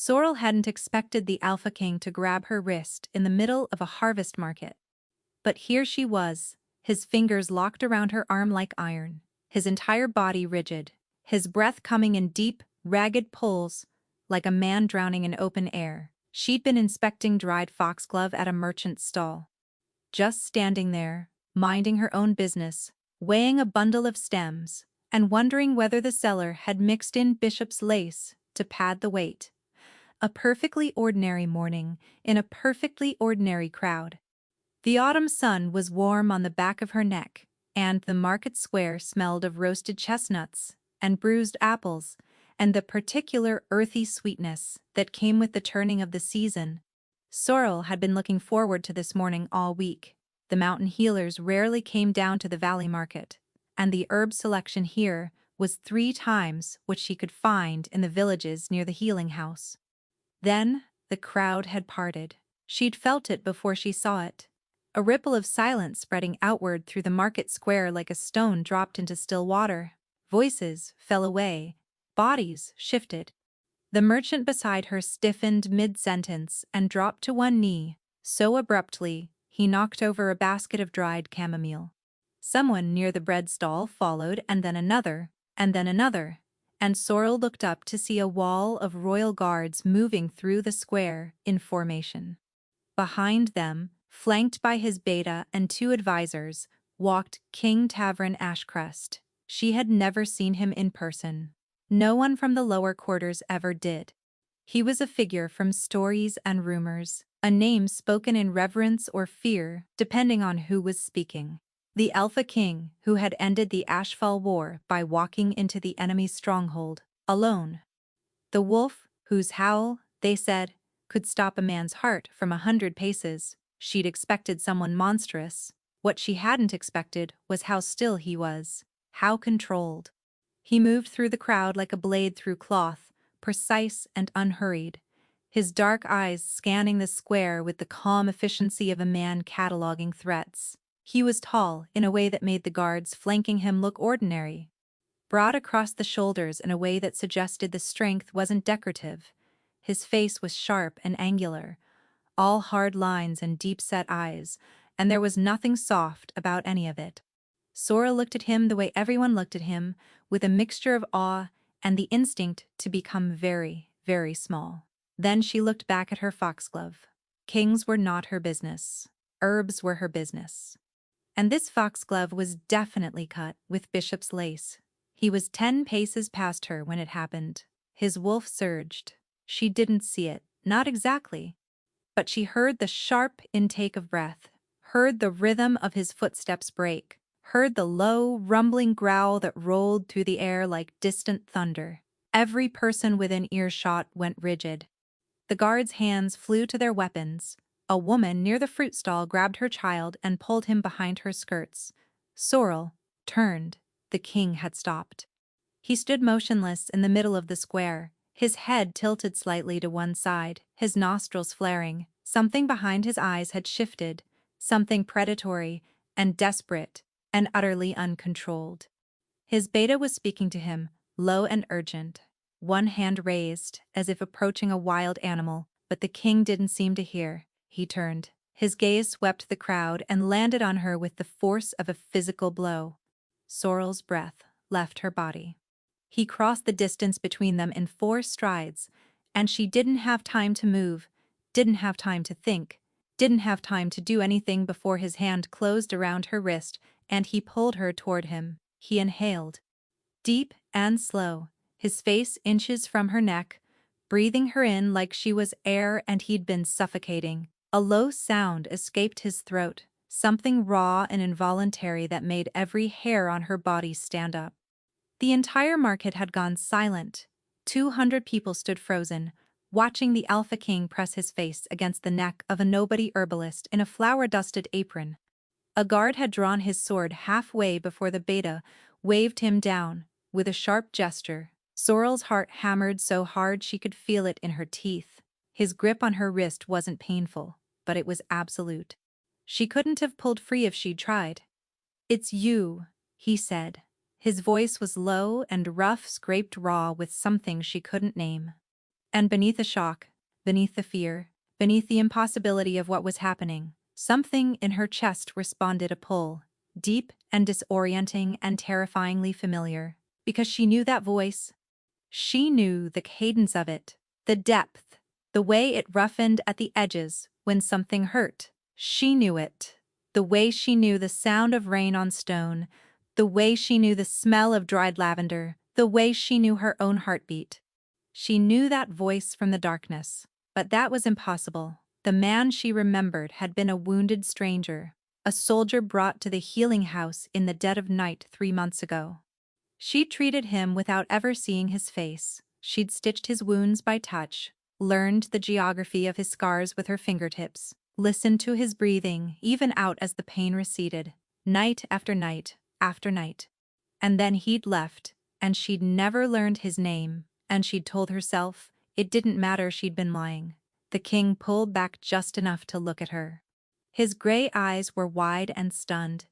Sorrel hadn't expected the Alpha King to grab her wrist in the middle of a harvest market. But here she was, his fingers locked around her arm like iron, his entire body rigid, his breath coming in deep, ragged pulls, like a man drowning in open air. She'd been inspecting dried foxglove at a merchant's stall. Just standing there, minding her own business, weighing a bundle of stems, and wondering whether the seller had mixed in bishop's lace to pad the weight. A perfectly ordinary morning in a perfectly ordinary crowd. The autumn sun was warm on the back of her neck, and the market square smelled of roasted chestnuts and bruised apples, and the particular earthy sweetness that came with the turning of the season. Sorrel had been looking forward to this morning all week. The mountain healers rarely came down to the valley market, and the herb selection here was 3 times what she could find in the villages near the healing house. Then, the crowd had parted. She'd felt it before she saw it. A ripple of silence spreading outward through the market square like a stone dropped into still water. Voices fell away. Bodies shifted. The merchant beside her stiffened mid-sentence and dropped to one knee, so abruptly, he knocked over a basket of dried chamomile. Someone near the bread stall followed, and then another, and Sorrel looked up to see a wall of royal guards moving through the square in formation. Behind them, flanked by his beta and 2 advisors, walked King Tavern Ashcrest. She had never seen him in person. No one from the lower quarters ever did. He was a figure from stories and rumors, a name spoken in reverence or fear, depending on who was speaking. The Alpha King, who had ended the Ashfall War by walking into the enemy's stronghold, alone. The wolf, whose howl, they said, could stop a man's heart from 100 paces. She'd expected someone monstrous. What she hadn't expected was how still he was, how controlled. He moved through the crowd like a blade through cloth, precise and unhurried, his dark eyes scanning the square with the calm efficiency of a man cataloging threats. He was tall in a way that made the guards flanking him look ordinary, broad across the shoulders in a way that suggested the strength wasn't decorative. His face was sharp and angular, all hard lines and deep-set eyes, and there was nothing soft about any of it. Sorrel looked at him the way everyone looked at him, with a mixture of awe and the instinct to become very, very small. Then she looked back at her foxglove. Kings were not her business. Herbs were her business. And this foxglove was definitely cut with bishop's lace. He was 10 paces past her when it happened. His wolf surged. She didn't see it, not exactly. But she heard the sharp intake of breath, heard the rhythm of his footsteps break, heard the low, rumbling growl that rolled through the air like distant thunder. Every person within earshot went rigid. The guards' hands flew to their weapons. A woman near the fruit stall grabbed her child and pulled him behind her skirts. Sorrel turned. The king had stopped. He stood motionless in the middle of the square, his head tilted slightly to one side, his nostrils flaring. Something behind his eyes had shifted, something predatory and desperate and utterly uncontrolled. His beta was speaking to him, low and urgent, one hand raised, as if approaching a wild animal, but the king didn't seem to hear. He turned. His gaze swept the crowd and landed on her with the force of a physical blow. Sorrel's breath left her body. He crossed the distance between them in 4 strides, and she didn't have time to move, didn't have time to think, didn't have time to do anything before his hand closed around her wrist and he pulled her toward him. He inhaled. Deep and slow, his face inches from her neck, breathing her in like she was air and he'd been suffocating. A low sound escaped his throat, something raw and involuntary that made every hair on her body stand up. The entire market had gone silent. 200 people stood frozen, watching the Alpha King press his face against the neck of a nobody herbalist in a flour-dusted apron. A guard had drawn his sword halfway before the beta waved him down with a sharp gesture. Sorrel's heart hammered so hard she could feel it in her teeth. His grip on her wrist wasn't painful, but it was absolute. She couldn't have pulled free if she'd tried. "It's you," he said. His voice was low and rough, scraped raw with something she couldn't name. And beneath the shock, beneath the fear, beneath the impossibility of what was happening, something in her chest responded a pull, deep and disorienting and terrifyingly familiar. Because she knew that voice. She knew the cadence of it, the depth, the way it roughened at the edges when something hurt. She knew it. The way she knew the sound of rain on stone, the way she knew the smell of dried lavender, the way she knew her own heartbeat. She knew that voice from the darkness, but that was impossible. The man she remembered had been a wounded stranger, a soldier brought to the healing house in the dead of night 3 months ago. She treated him without ever seeing his face. She'd stitched his wounds by touch, learned the geography of his scars with her fingertips, listened to his breathing even out as the pain receded, night after night after night. And then he'd left, and she'd never learned his name, and she'd told herself it didn't matter, she'd been lying. The king pulled back just enough to look at her. His gray eyes were wide and stunned,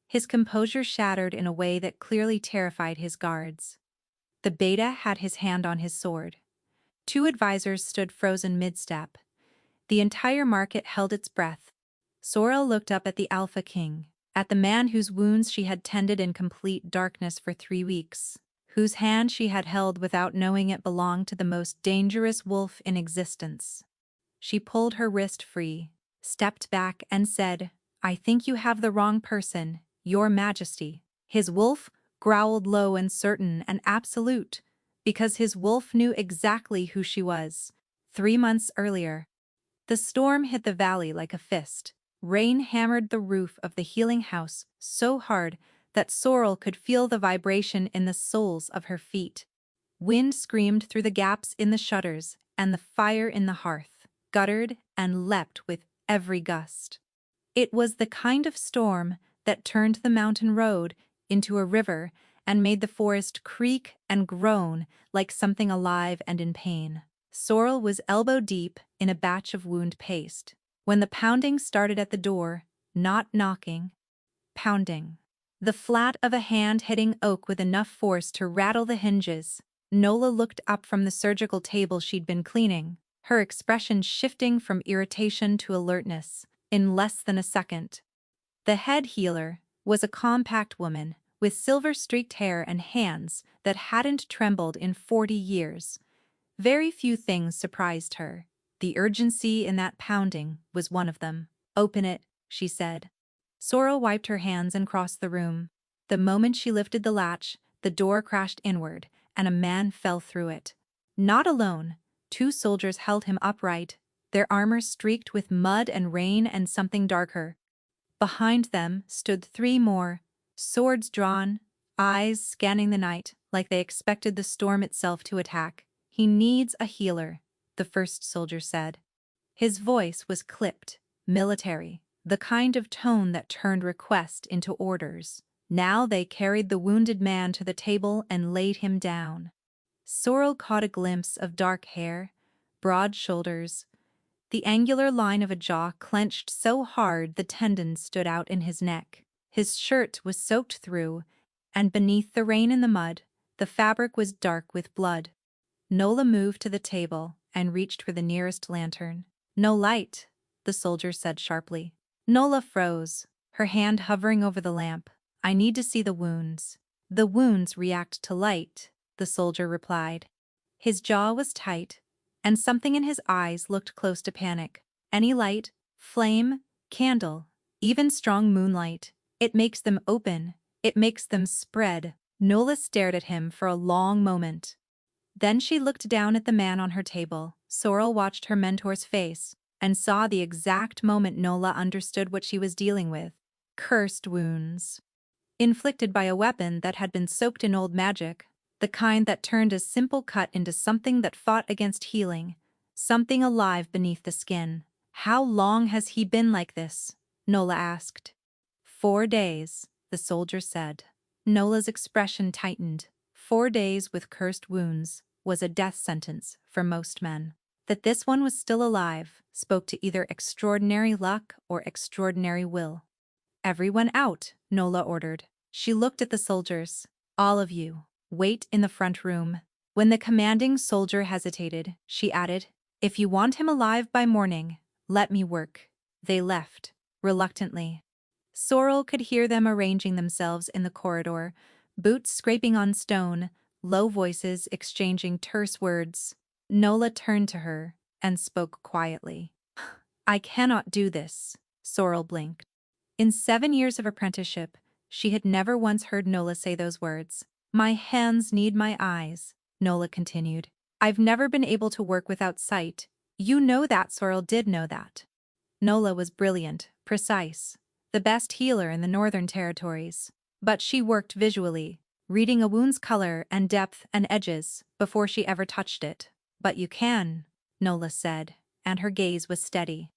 his composure shattered in a way that clearly terrified his guards. The beta had his hand on his sword. 2 advisors stood frozen mid-step. The entire market held its breath. Sorrel looked up at the Alpha King, at the man whose wounds she had tended in complete darkness for 3 weeks, whose hand she had held without knowing it belonged to the most dangerous wolf in existence. She pulled her wrist free, stepped back and said, "I think you have the wrong person, Your Majesty." His wolf growled low and certain and absolute, because his wolf knew exactly who she was. 3 months earlier. The storm hit the valley like a fist. Rain hammered the roof of the healing house so hard that Sorrel could feel the vibration in the soles of her feet. Wind screamed through the gaps in the shutters, and the fire in the hearth guttered and leapt with every gust. It was the kind of storm that turned the mountain road into a river and made the forest creak and groan like something alive and in pain. Sorrel was elbow-deep in a batch of wound paste when the pounding started at the door, not knocking, pounding. The flat of a hand hitting oak with enough force to rattle the hinges. Nola looked up from the surgical table she'd been cleaning, her expression shifting from irritation to alertness in less than a second. The head healer was a compact woman with silver-streaked hair and hands that hadn't trembled in 40 years. Very few things surprised her. The urgency in that pounding was one of them. "Open it," she said. Sorrel wiped her hands and crossed the room. The moment she lifted the latch, the door crashed inward, and a man fell through it. Not alone. 2 soldiers held him upright, their armor streaked with mud and rain and something darker. Behind them stood 3 more, swords drawn, eyes scanning the night like they expected the storm itself to attack. "He needs a healer," the first soldier said. His voice was clipped, military, the kind of tone that turned request into orders. Now they carried the wounded man to the table and laid him down. Sorrel caught a glimpse of dark hair, broad shoulders, the angular line of a jaw clenched so hard the tendons stood out in his neck. His shirt was soaked through, and beneath the rain and the mud, the fabric was dark with blood. Nola moved to the table and reached for the nearest lantern. "No light," the soldier said sharply. Nola froze, her hand hovering over the lamp. "I need to see the wounds." "The wounds react to light," the soldier replied. His jaw was tight, and something in his eyes looked close to panic. "Any light, flame, candle, even strong moonlight, it makes them open, it makes them spread." Nola stared at him for a long moment. Then she looked down at the man on her table. Sorrel watched her mentor's face and saw the exact moment Nola understood what she was dealing with. Cursed wounds. Inflicted by a weapon that had been soaked in old magic, the kind that turned a simple cut into something that fought against healing, something alive beneath the skin. "How long has he been like this?" Nola asked. 4 days, the soldier said. Nola's expression tightened. 4 days with cursed wounds was a death sentence for most men. That this one was still alive spoke to either extraordinary luck or extraordinary will. "Everyone out," Nola ordered. She looked at the soldiers. "All of you, wait in the front room." When the commanding soldier hesitated, she added, "If you want him alive by morning, let me work." They left, reluctantly. Sorrel could hear them arranging themselves in the corridor, boots scraping on stone, low voices exchanging terse words. Nola turned to her and spoke quietly. "I cannot do this," Sorrel blinked. In 7 years of apprenticeship, she had never once heard Nola say those words. "My hands need my eyes," Nola continued. "I've never been able to work without sight. You know that." Sorrel did know that. Nola was brilliant, precise, the best healer in the Northern Territories. But she worked visually, reading a wound's color and depth and edges before she ever touched it. "But you can," Nola said, and her gaze was steady.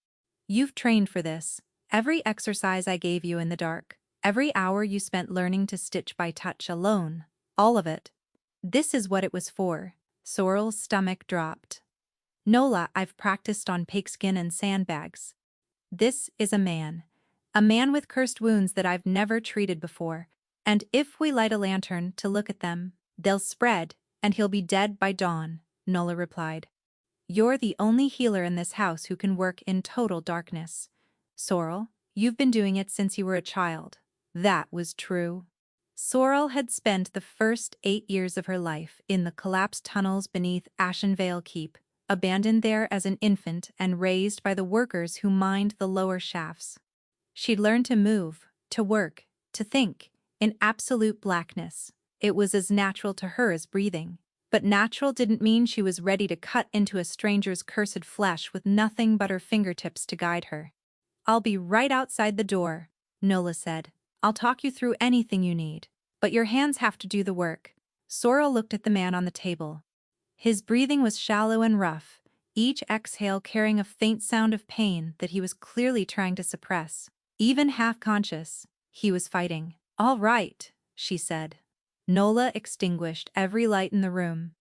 "You've trained for this. Every exercise I gave you in the dark, every hour you spent learning to stitch by touch alone, all of it. This is what it was for." Sorrel's stomach dropped. "Nola, I've practiced on pigskin and sandbags. This is a man with cursed wounds that I've never treated before, and if we light a lantern to look at them, they'll spread, and he'll be dead by dawn," Nola replied. "You're the only healer in this house who can work in total darkness. Sorrel, you've been doing it since you were a child." That was true. Sorrel had spent the first 8 years of her life in the collapsed tunnels beneath Ashenvale Keep, abandoned there as an infant and raised by the workers who mined the lower shafts. She'd learned to move, to work, to think, in absolute blackness. It was as natural to her as breathing. But natural didn't mean she was ready to cut into a stranger's cursed flesh with nothing but her fingertips to guide her. "I'll be right outside the door," Nola said. "I'll talk you through anything you need. But your hands have to do the work." Sorrel looked at the man on the table. His breathing was shallow and rough, each exhale carrying a faint sound of pain that he was clearly trying to suppress. Even half-conscious, he was fighting. "All right," she said. Nola extinguished every light in the room.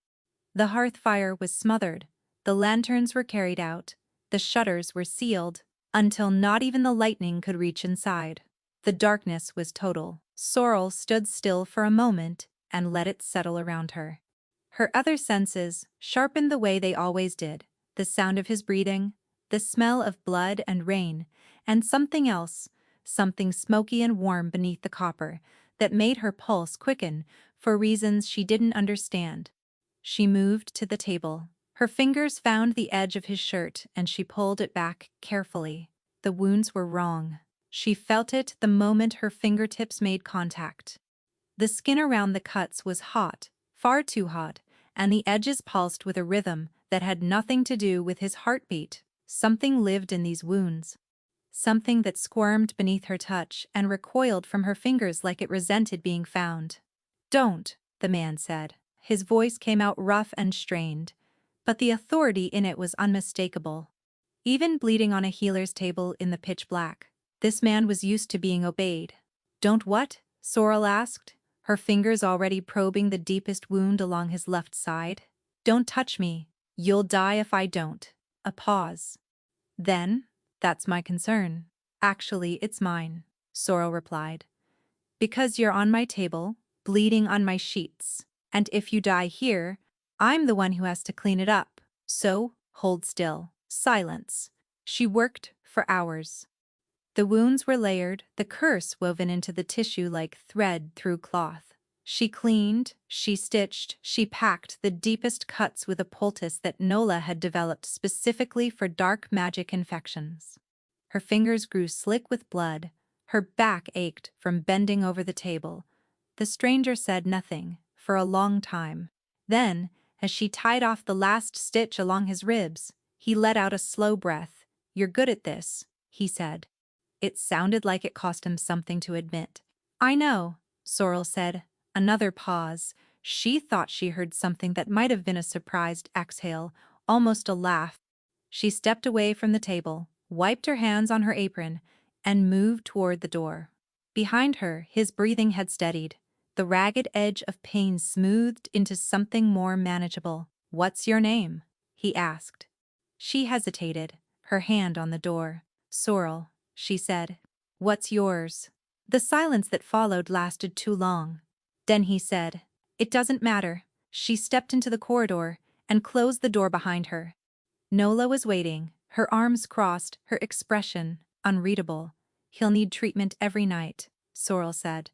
The hearth fire was smothered, the lanterns were carried out, the shutters were sealed, until not even the lightning could reach inside. The darkness was total. Sorrel stood still for a moment and let it settle around her. Her other senses sharpened the way they always did: the sound of his breathing, the smell of blood and rain, and something else, something smoky and warm beneath the copper, that made her pulse quicken for reasons she didn't understand. She moved to the table. Her fingers found the edge of his shirt and she pulled it back carefully. The wounds were wrong. She felt it the moment her fingertips made contact. The skin around the cuts was hot, far too hot, and the edges pulsed with a rhythm that had nothing to do with his heartbeat. Something lived in these wounds. Something that squirmed beneath her touch and recoiled from her fingers like it resented being found. "Don't," the man said. His voice came out rough and strained, but the authority in it was unmistakable. Even bleeding on a healer's table in the pitch black, this man was used to being obeyed. "Don't what?" Sorrel asked, her fingers already probing the deepest wound along his left side. "Don't touch me. You'll die if I don't." A pause. "Then, that's my concern." "Actually, it's mine," Sorrel replied. "Because you're on my table, bleeding on my sheets, and if you die here, I'm the one who has to clean it up. So, hold still." Silence. She worked for hours. The wounds were layered, the curse woven into the tissue like thread through cloth. She cleaned, she stitched, she packed the deepest cuts with a poultice that Nola had developed specifically for dark magic infections. Her fingers grew slick with blood, her back ached from bending over the table. The stranger said nothing for a long time. Then, as she tied off the last stitch along his ribs, he let out a slow breath. "You're good at this," he said. It sounded like it cost him something to admit. "I know," Sorrel said. Another pause. She thought she heard something that might have been a surprised exhale, almost a laugh. She stepped away from the table, wiped her hands on her apron, and moved toward the door. Behind her, his breathing had steadied, the ragged edge of pain smoothed into something more manageable. "What's your name?" he asked. She hesitated, her hand on the door. "Sorrel," she said. "What's yours?" The silence that followed lasted too long. Then he said, "It doesn't matter." She stepped into the corridor and closed the door behind her. Nola was waiting, her arms crossed, her expression unreadable. "He'll need treatment every night," Sorrel said.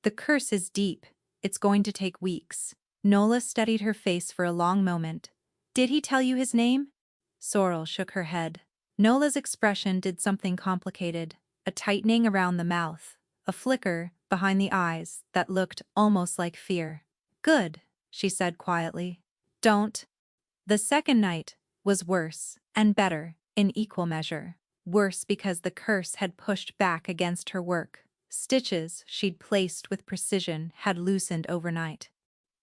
"The curse is deep. It's going to take weeks." Nola studied her face for a long moment. "Did he tell you his name?" Sorrel shook her head. Nola's expression did something complicated, a tightening around the mouth, a flicker behind the eyes that looked almost like fear. "Good," she said quietly. "Don't." The second night was worse and better in equal measure. Worse because the curse had pushed back against her work. Stitches she'd placed with precision had loosened overnight.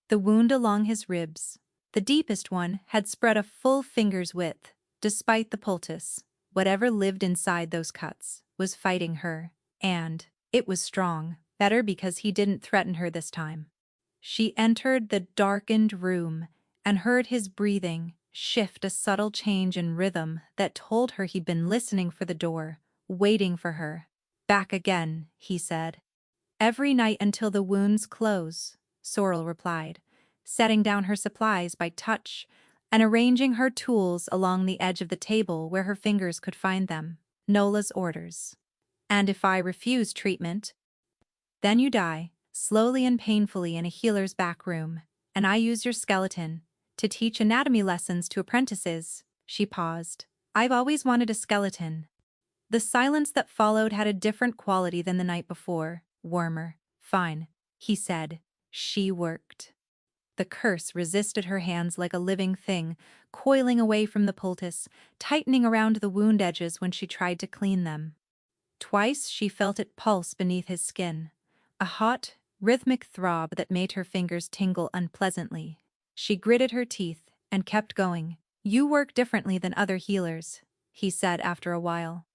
The wound along his ribs, the deepest one, had spread a full finger's width. Despite the poultice, whatever lived inside those cuts was fighting her, and it was strong, better because he didn't threaten her this time. She entered the darkened room and heard his breathing shift, a subtle change in rhythm that told her he'd been listening for the door, waiting for her. "Back again," he said. "Every night until the wounds close," Sorrel replied, setting down her supplies by touch and arranging her tools along the edge of the table where her fingers could find them. "Nola's orders. And if I refuse treatment, then you die, slowly and painfully in a healer's back room, and I use your skeleton to teach anatomy lessons to apprentices." She paused. "I've always wanted a skeleton." The silence that followed had a different quality than the night before, warmer. "Fine," he said. She worked. The curse resisted her hands like a living thing, coiling away from the poultice, tightening around the wound edges when she tried to clean them. Twice she felt it pulse beneath his skin, a hot, rhythmic throb that made her fingers tingle unpleasantly. She gritted her teeth and kept going. "You work differently than other healers," he said after a while.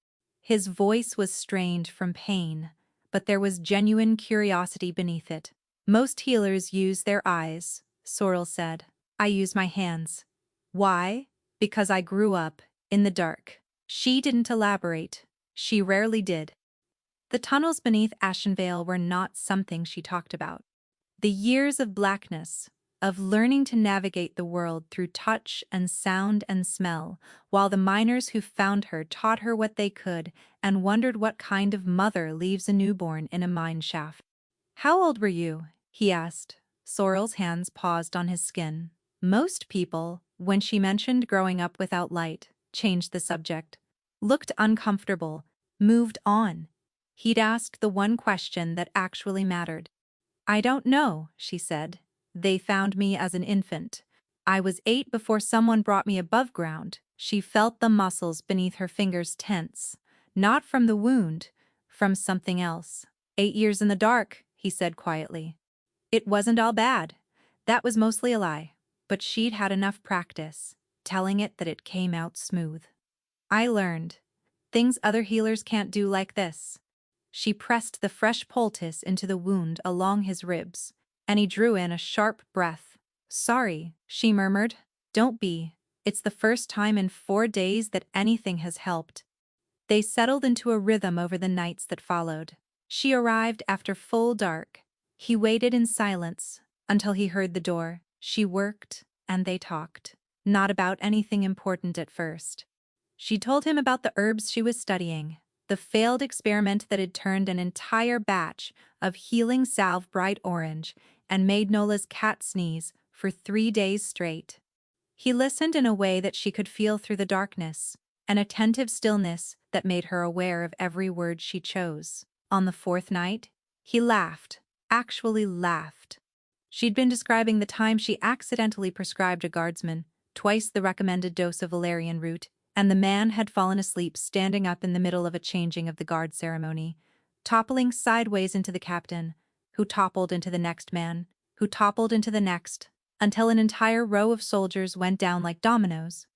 His voice was strained from pain, but there was genuine curiosity beneath it. "Most healers use their eyes," Sorrel said. "I use my hands." "Why?" "Because I grew up in the dark." She didn't elaborate. She rarely did. The tunnels beneath Ashenvale were not something she talked about. The years of blackness, of learning to navigate the world through touch and sound and smell, while the miners who found her taught her what they could and wondered what kind of mother leaves a newborn in a mine shaft. "How old were you?" he asked. Sorrel's hands paused on his skin. Most people, when she mentioned growing up without light, changed the subject, looked uncomfortable, moved on. He'd asked the one question that actually mattered. "I don't know," she said. "They found me as an infant. I was 8 before someone brought me above ground." She felt the muscles beneath her fingers tense, not from the wound, from something else. 8 years in the dark," he said quietly. It wasn't all bad. That was mostly a lie, but she'd had enough practice, telling it that it came out smooth. "I learned things other healers can't do like this." She pressed the fresh poultice into the wound along his ribs, and he drew in a sharp breath. "Sorry," she murmured. "Don't be. It's the first time in 4 days that anything has helped." They settled into a rhythm over the nights that followed. She arrived after full dark. He waited in silence until he heard the door. She worked, and they talked. Not about anything important at first. She told him about the herbs she was studying, the failed experiment that had turned an entire batch of healing salve bright orange and made Nola's cat sneeze for 3 days straight. He listened in a way that she could feel through the darkness, an attentive stillness that made her aware of every word she chose. On the 4th night, he laughed, actually laughed. She'd been describing the time she accidentally prescribed a guardsman twice the recommended dose of valerian root, and the man had fallen asleep standing up in the middle of a changing of the guard ceremony, toppling sideways into the captain, who toppled into the next man, who toppled into the next, until an entire row of soldiers went down like dominoes.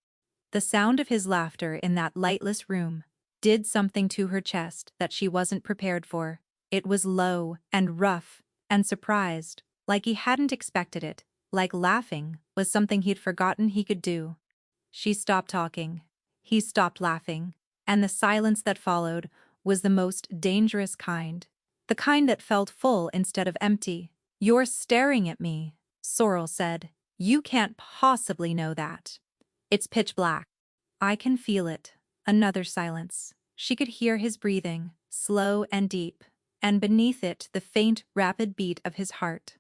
The sound of his laughter in that lightless room did something to her chest that she wasn't prepared for. It was low and rough and surprised, like he hadn't expected it, like laughing was something he'd forgotten he could do. She stopped talking. He stopped laughing, and the silence that followed was the most dangerous kind, the kind that felt full instead of empty. "You're staring at me," Sorrel said. You can't possibly know that. It's pitch black. I can feel it. Another silence. She could hear his breathing, slow and deep, and beneath it the faint, rapid beat of his heart.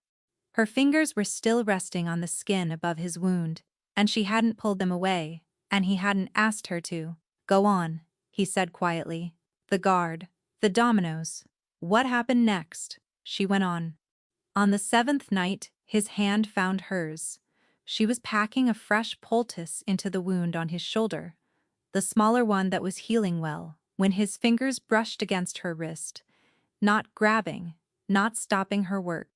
Her fingers were still resting on the skin above his wound, and she hadn't pulled them away, and he hadn't asked her to. Go on, he said quietly. The guard, the dominoes. What happened next? She went on. On the seventh night, his hand found hers. She was packing a fresh poultice into the wound on his shoulder, the smaller one that was healing well, when his fingers brushed against her wrist, not grabbing, not stopping her work.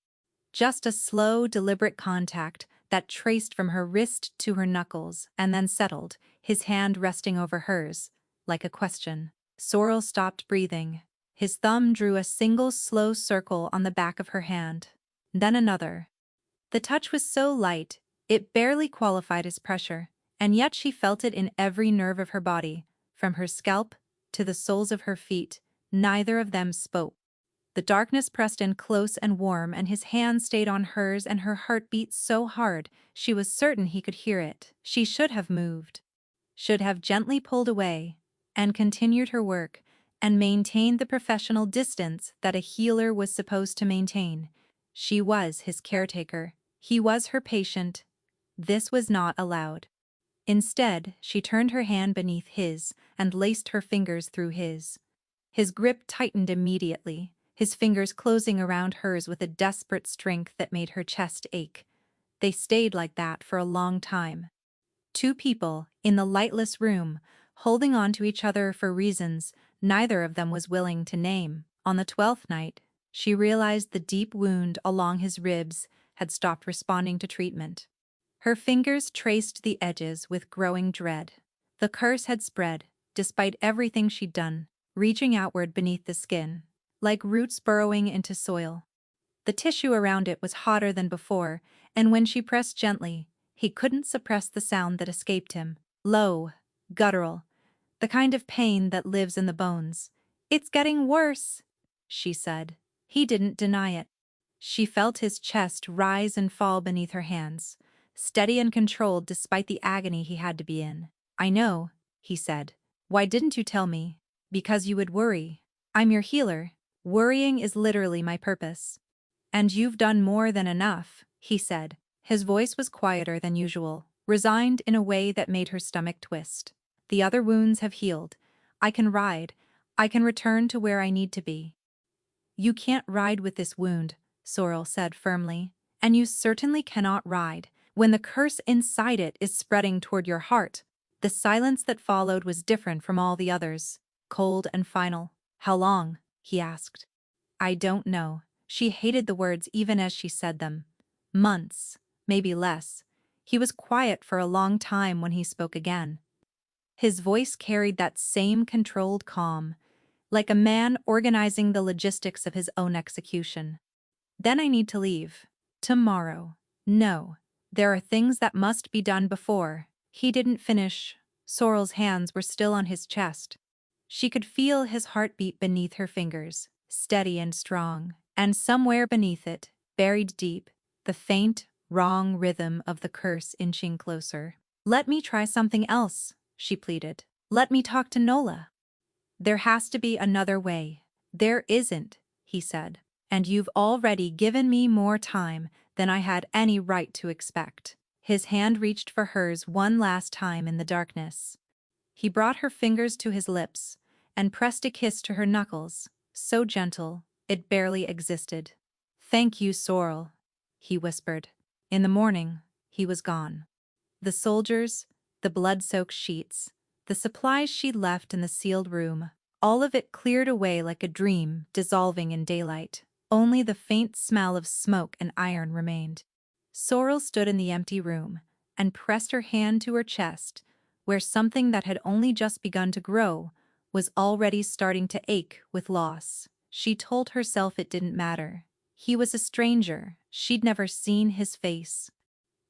Just a slow, deliberate contact that traced from her wrist to her knuckles and then settled, his hand resting over hers, like a question. Sorrel stopped breathing. His thumb drew a single slow circle on the back of her hand. Then another. The touch was so light, it barely qualified as pressure, and yet she felt it in every nerve of her body, from her scalp to the soles of her feet. Neither of them spoke. The darkness pressed in close and warm, and his hand stayed on hers, and her heart beat so hard she was certain he could hear it. She should have moved, should have gently pulled away, and continued her work, and maintained the professional distance that a healer was supposed to maintain. She was his caretaker. He was her patient. This was not allowed. Instead, she turned her hand beneath his and laced her fingers through his. His grip tightened immediately, his fingers closing around hers with a desperate strength that made her chest ache. They stayed like that for a long time. Two people, in the lightless room, holding on to each other for reasons neither of them was willing to name. On the 12th night, she realized the deep wound along his ribs had stopped responding to treatment. Her fingers traced the edges with growing dread. The curse had spread, despite everything she'd done, reaching outward beneath the skin, like roots burrowing into soil. The tissue around it was hotter than before, and when she pressed gently, he couldn't suppress the sound that escaped him. Low, guttural, the kind of pain that lives in the bones. "It's getting worse," she said. He didn't deny it. She felt his chest rise and fall beneath her hands, steady and controlled despite the agony he had to be in. "I know," he said. "Why didn't you tell me?" "Because you would worry. I'm your healer. Worrying is literally my purpose." "And you've done more than enough," he said. His voice was quieter than usual, resigned in a way that made her stomach twist. "The other wounds have healed. I can ride. I can return to where I need to be." "You can't ride with this wound," Sorrel said firmly. "And you certainly cannot ride when the curse inside it is spreading toward your heart." The silence that followed was different from all the others, cold and final. "How long?" he asked. "I don't know." She hated the words even as she said them. "Months, maybe less." He was quiet for a long time when he spoke again. His voice carried that same controlled calm, like a man organizing the logistics of his own execution. "Then I need to leave. Tomorrow." "No. There are things that must be done before." He didn't finish. Sorrel's hands were still on his chest. She could feel his heartbeat beneath her fingers, steady and strong, and somewhere beneath it, buried deep, the faint, wrong rhythm of the curse inching closer. "Let me try something else," she pleaded. "Let me talk to Nola." "There has to be another way." "There isn't," he said. "And you've already given me more time than I had any right to expect." His hand reached for hers one last time in the darkness. He brought her fingers to his lips and pressed a kiss to her knuckles, so gentle, it barely existed. "Thank you, Sorrel," he whispered. In the morning, he was gone. The soldiers, the blood-soaked sheets, the supplies she'd left in the sealed room, all of it cleared away like a dream dissolving in daylight. Only the faint smell of smoke and iron remained. Sorrel stood in the empty room and pressed her hand to her chest, where something that had only just begun to grow was already starting to ache with loss. She told herself it didn't matter. He was a stranger, she'd never seen his face.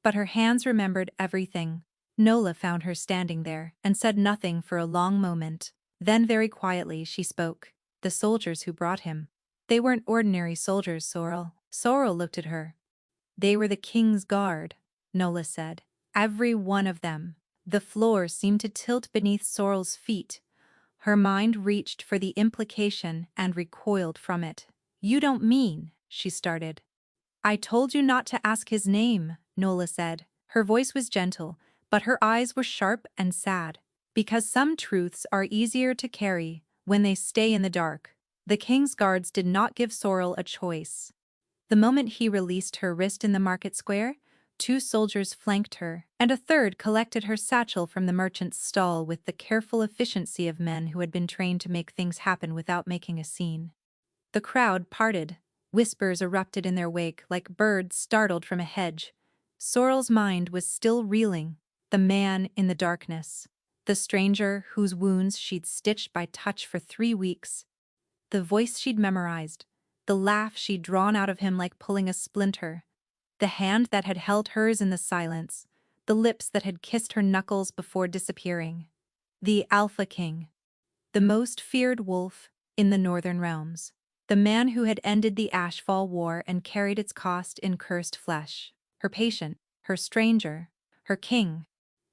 But her hands remembered everything. Nola found her standing there and said nothing for a long moment. Then very quietly she spoke. "The soldiers who brought him. They weren't ordinary soldiers, Sorrel." Sorrel looked at her. "They were the king's guard." Nola said. Every one of them. The floor seemed to tilt beneath Sorrel's feet. Her mind reached for the implication and recoiled from it. You don't mean, she started. I told you not to ask his name, Nola said. Her voice was gentle, but her eyes were sharp and sad. Because some truths are easier to carry when they stay in the dark. The king's guards did not give Sorrel a choice. The moment he released her wrist in the market square, 2 soldiers flanked her, and a third collected her satchel from the merchant's stall with the careful efficiency of men who had been trained to make things happen without making a scene. The crowd parted. Whispers erupted in their wake like birds startled from a hedge. Sorrel's mind was still reeling. The man in the darkness. The stranger whose wounds she'd stitched by touch for 3 weeks. The voice she'd memorized. The laugh she'd drawn out of him like pulling a splinter. The hand that had held hers in the silence. The lips that had kissed her knuckles before disappearing. The Alpha King. The most feared wolf in the Northern Realms. The man who had ended the Ashfall War and carried its cost in cursed flesh. Her patient, her stranger, her king.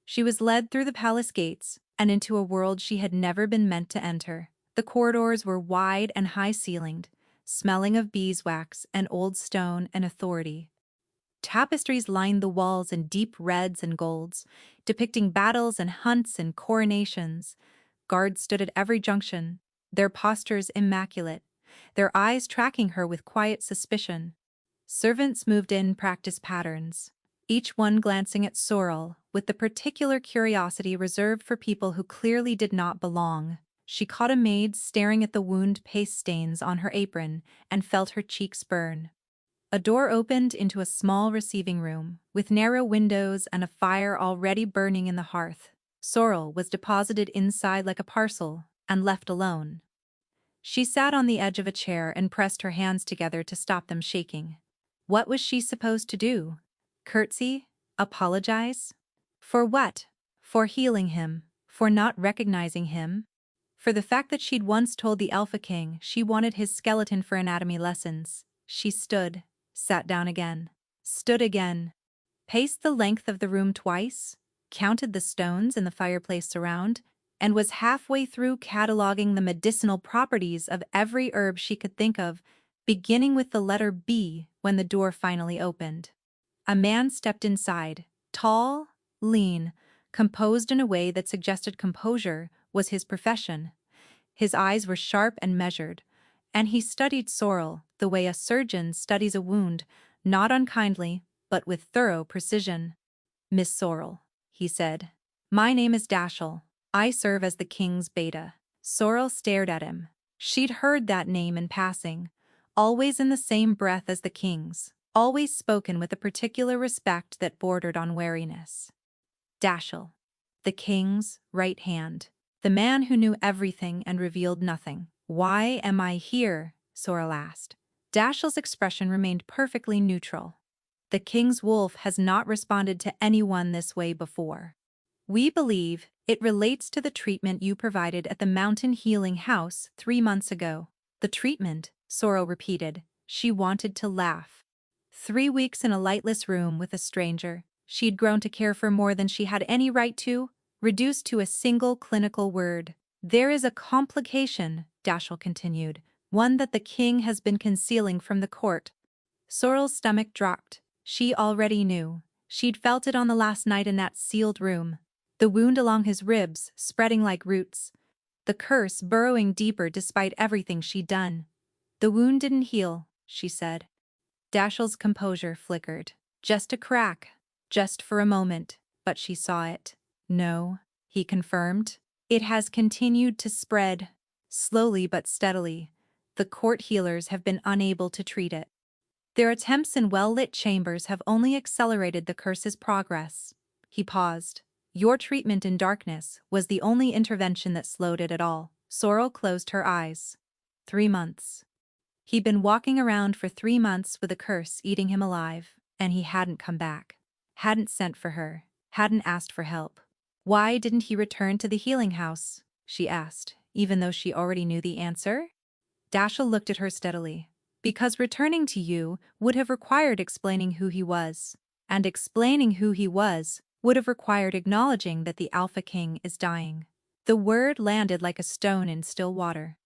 She was led through the palace gates and into a world she had never been meant to enter. The corridors were wide and high-ceilinged, smelling of beeswax and old stone and authority. Tapestries lined the walls in deep reds and golds, depicting battles and hunts and coronations. Guards stood at every junction, their postures immaculate, their eyes tracking her with quiet suspicion. Servants moved in practice patterns, each one glancing at Sorrel with the particular curiosity reserved for people who clearly did not belong. She caught a maid staring at the wound paste stains on her apron and felt her cheeks burn. A door opened into a small receiving room, with narrow windows and a fire already burning in the hearth. Sorrel was deposited inside like a parcel and left alone. She sat on the edge of a chair and pressed her hands together to stop them shaking. What was she supposed to do? Curtsy? Apologize? For what? For healing him? For not recognizing him? For the fact that she'd once told the Alpha King she wanted his skeleton for anatomy lessons. She stood, sat down again, stood again, paced the length of the room twice, counted the stones in the fireplace around, and was halfway through cataloging the medicinal properties of every herb she could think of, beginning with the letter B when the door finally opened. A man stepped inside, tall, lean, composed in a way that suggested composure was his profession. His eyes were sharp and measured, and he studied Sorrel the way a surgeon studies a wound, not unkindly, but with thorough precision. Miss Sorrel, he said. My name is Dashel. I serve as the king's beta. Sorrel stared at him. She'd heard that name in passing, always in the same breath as the king's, always spoken with a particular respect that bordered on wariness. Dashel, the king's right hand, the man who knew everything and revealed nothing. Why am I here? Sorrel asked. Dashel's expression remained perfectly neutral. The king's wolf has not responded to anyone this way before. We believe it relates to the treatment you provided at the Mountain Healing House 3 months ago. The treatment, Sorrel repeated. She wanted to laugh. 3 weeks in a lightless room with a stranger she'd grown to care for more than she had any right to, reduced to a single clinical word. There is a complication, Dashel continued, one that the king has been concealing from the court. Sorrel's stomach dropped. She already knew. She'd felt it on the last night in that sealed room. The wound along his ribs spreading like roots. The curse burrowing deeper despite everything she'd done. The wound didn't heal, she said. Dashel's composure flickered. Just a crack. Just for a moment. But she saw it. No, he confirmed. It has continued to spread. Slowly but steadily. The court healers have been unable to treat it. Their attempts in well-lit chambers have only accelerated the curse's progress. He paused. Your treatment in darkness was the only intervention that slowed it at all. Sorrel closed her eyes. 3 months. He'd been walking around for 3 months with a curse eating him alive, and he hadn't come back. Hadn't sent for her. Hadn't asked for help. Why didn't he return to the healing house? She asked, even though she already knew the answer. Dashel looked at her steadily. Because returning to you would have required explaining who he was. and explaining who he was would have required acknowledging that the Alpha King is dying. The word landed like a stone in still water.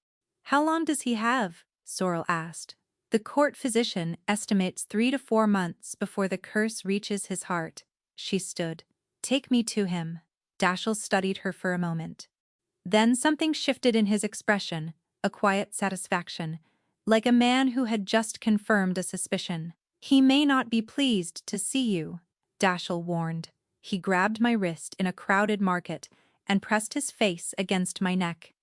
"How long does he have?" Sorrel asked. "The court physician estimates 3 to 4 months before the curse reaches his heart." She stood. "Take me to him." Dashiell studied her for a moment. Then something shifted in his expression, a quiet satisfaction, like a man who had just confirmed a suspicion. "He may not be pleased to see you," Dashiell warned. He grabbed my wrist in a crowded market and pressed his face against my neck.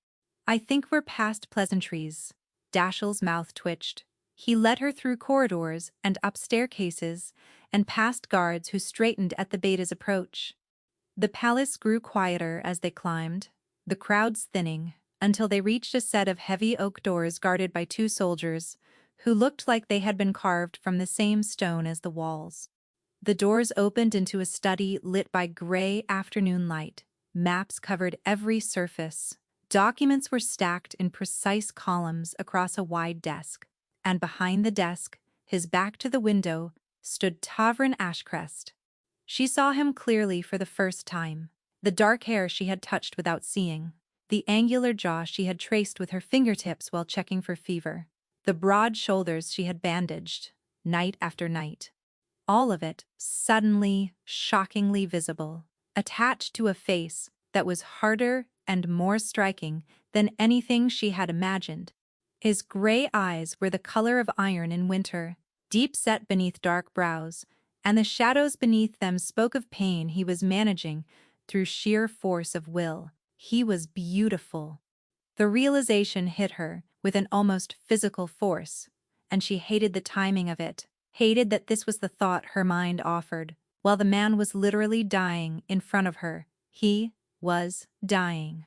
"I think we're past pleasantries." Dashiell's mouth twitched. He led her through corridors and up staircases and past guards who straightened at the beta's approach. The palace grew quieter as they climbed, the crowds thinning, until they reached a set of heavy oak doors guarded by 2 soldiers, who looked like they had been carved from the same stone as the walls. The doors opened into a study lit by gray afternoon light. Maps covered every surface. Documents were stacked in precise columns across a wide desk, and behind the desk, his back to the window, stood Tavern Ashcrest. She saw him clearly for the first time. The dark hair she had touched without seeing, the angular jaw she had traced with her fingertips while checking for fever, the broad shoulders she had bandaged, night after night. All of it, suddenly, shockingly visible, attached to a face that was harder and more striking than anything she had imagined. His gray eyes were the color of iron in winter, deep set beneath dark brows, and the shadows beneath them spoke of pain he was managing through sheer force of will. He was beautiful. The realization hit her with an almost physical force, and she hated the timing of it, hated that this was the thought her mind offered, while the man was literally dying in front of her. He was dying.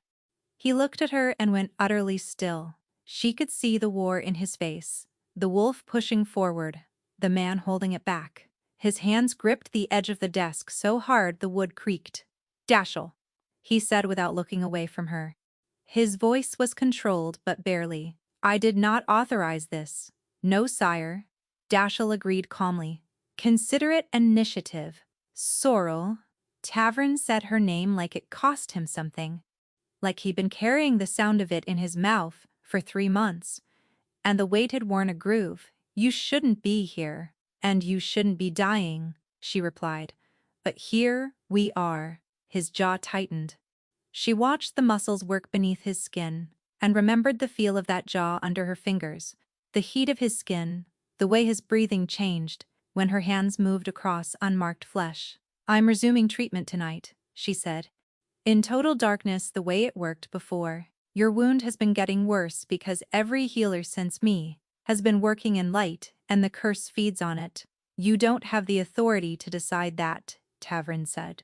He looked at her and went utterly still. She could see the war in his face, the wolf pushing forward, the man holding it back. His hands gripped the edge of the desk so hard the wood creaked. "Dashiell," he said without looking away from her. His voice was controlled but barely. "I did not authorize this." "No, sire," Dashiell agreed calmly. "Consider it initiative." "Sorrel." Tavern said her name like it cost him something, like he'd been carrying the sound of it in his mouth for 3 months, and the weight had worn a groove. "You shouldn't be here, and you shouldn't be dying," she replied. "But here we are." His jaw tightened. She watched the muscles work beneath his skin, and remembered the feel of that jaw under her fingers, the heat of his skin, the way his breathing changed when her hands moved across unmarked flesh. "I'm resuming treatment tonight," she said. "In total darkness the way it worked before. Your wound has been getting worse because every healer since me has been working in light and the curse feeds on it." "You don't have the authority to decide that," Tavern said.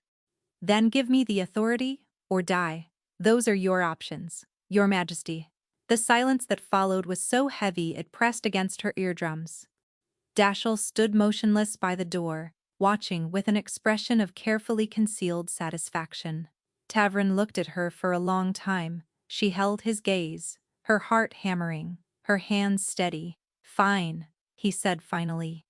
"Then give me the authority or die. Those are your options, Your Majesty." The silence that followed was so heavy it pressed against her eardrums. Dashiell stood motionless by the door, watching with an expression of carefully concealed satisfaction. Tavern looked at her for a long time. She held his gaze, her heart hammering, her hands steady. "Fine," he said finally.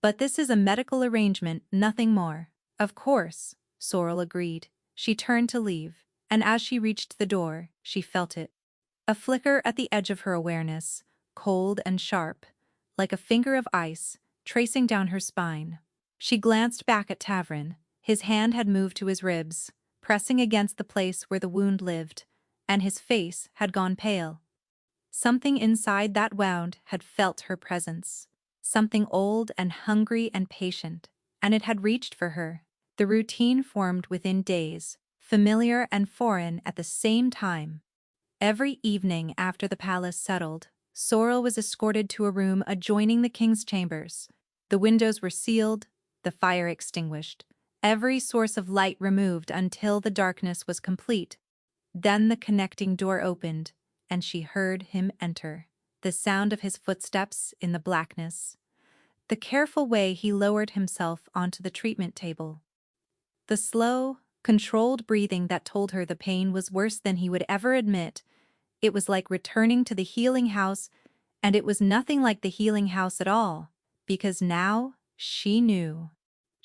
"But this is a medical arrangement, nothing more." "Of course," Sorrel agreed. She turned to leave, and as she reached the door, she felt it. A flicker at the edge of her awareness, cold and sharp, like a finger of ice, tracing down her spine. She glanced back at Tavern. His hand had moved to his ribs, pressing against the place where the wound lived, and his face had gone pale. Something inside that wound had felt her presence. Something old and hungry and patient, and it had reached for her. The routine formed within days, familiar and foreign at the same time. Every evening after the palace settled, Sorrel was escorted to a room adjoining the king's chambers. The windows were sealed, the fire extinguished, every source of light removed until the darkness was complete. Then the connecting door opened, and she heard him enter, the sound of his footsteps in the blackness, the careful way he lowered himself onto the treatment table, the slow, controlled breathing that told her the pain was worse than he would ever admit. It was like returning to the healing house, and it was nothing like the healing house at all, because now she knew.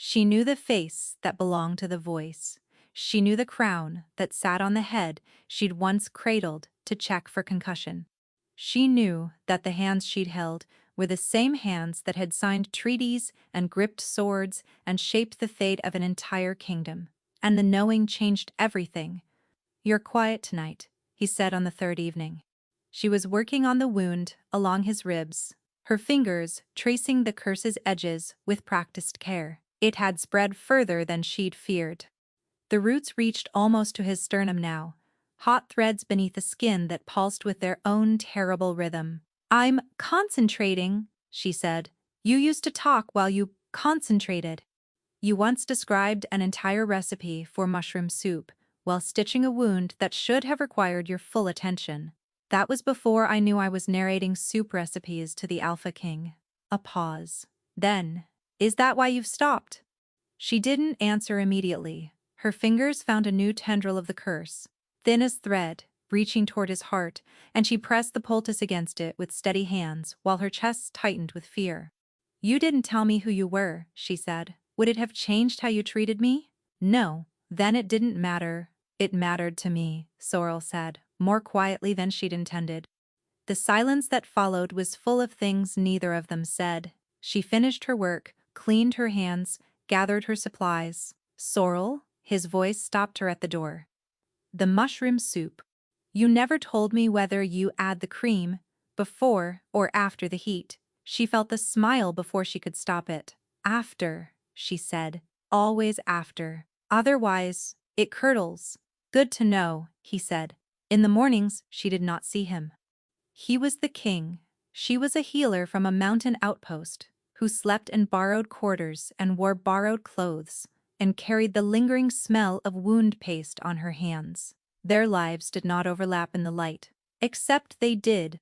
She knew the face that belonged to the voice. She knew the crown that sat on the head she'd once cradled to check for concussion. She knew that the hands she'd held were the same hands that had signed treaties and gripped swords and shaped the fate of an entire kingdom. And the knowing changed everything. "You're quiet tonight," he said on the third evening. She was working on the wound along his ribs, her fingers tracing the curse's edges with practiced care. It had spread further than she'd feared. The roots reached almost to his sternum now, hot threads beneath a skin that pulsed with their own terrible rhythm. "I'm concentrating," she said. "You used to talk while you concentrated. You once described an entire recipe for mushroom soup while stitching a wound that should have required your full attention. That was before I knew I was narrating soup recipes to the Alpha King." A pause. Then, "Is that why you've stopped?" She didn't answer immediately. Her fingers found a new tendril of the curse, thin as thread, reaching toward his heart, and she pressed the poultice against it with steady hands while her chest tightened with fear. "You didn't tell me who you were," she said. "Would it have changed how you treated me?" "No, then it didn't matter." "It mattered to me," Sorrel said, more quietly than she'd intended. The silence that followed was full of things neither of them said. She finished her work, cleaned her hands, gathered her supplies. "Sorrel?" His voice stopped her at the door. "The mushroom soup. You never told me whether you add the cream before or after the heat." She felt the smile before she could stop it. "After," she said. "Always after. Otherwise, it curdles." "Good to know," he said. In the mornings, she did not see him. He was the king. She was a healer from a mountain outpost, who slept in borrowed quarters and wore borrowed clothes, and carried the lingering smell of wound paste on her hands. Their lives did not overlap in the light. Except they did.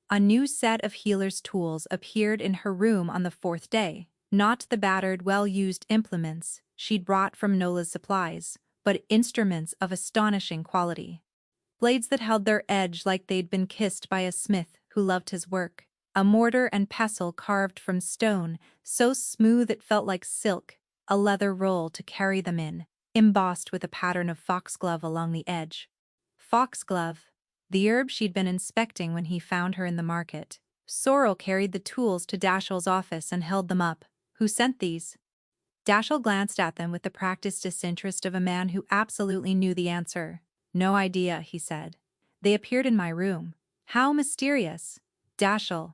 A new set of healer's tools appeared in her room on the fourth day. Not the battered, well-used implements she'd brought from Nola's supplies, but instruments of astonishing quality. Blades that held their edge like they'd been kissed by a smith who loved his work. A mortar and pestle carved from stone, so smooth it felt like silk, a leather roll to carry them in, embossed with a pattern of foxglove along the edge. Foxglove, the herb she'd been inspecting when he found her in the market. Sorrel carried the tools to Dashiell's office and held them up. "Who sent these?" Dashiell glanced at them with the practiced disinterest of a man who absolutely knew the answer. "No idea," he said. "They appeared in my room." "How mysterious." "Dashiell.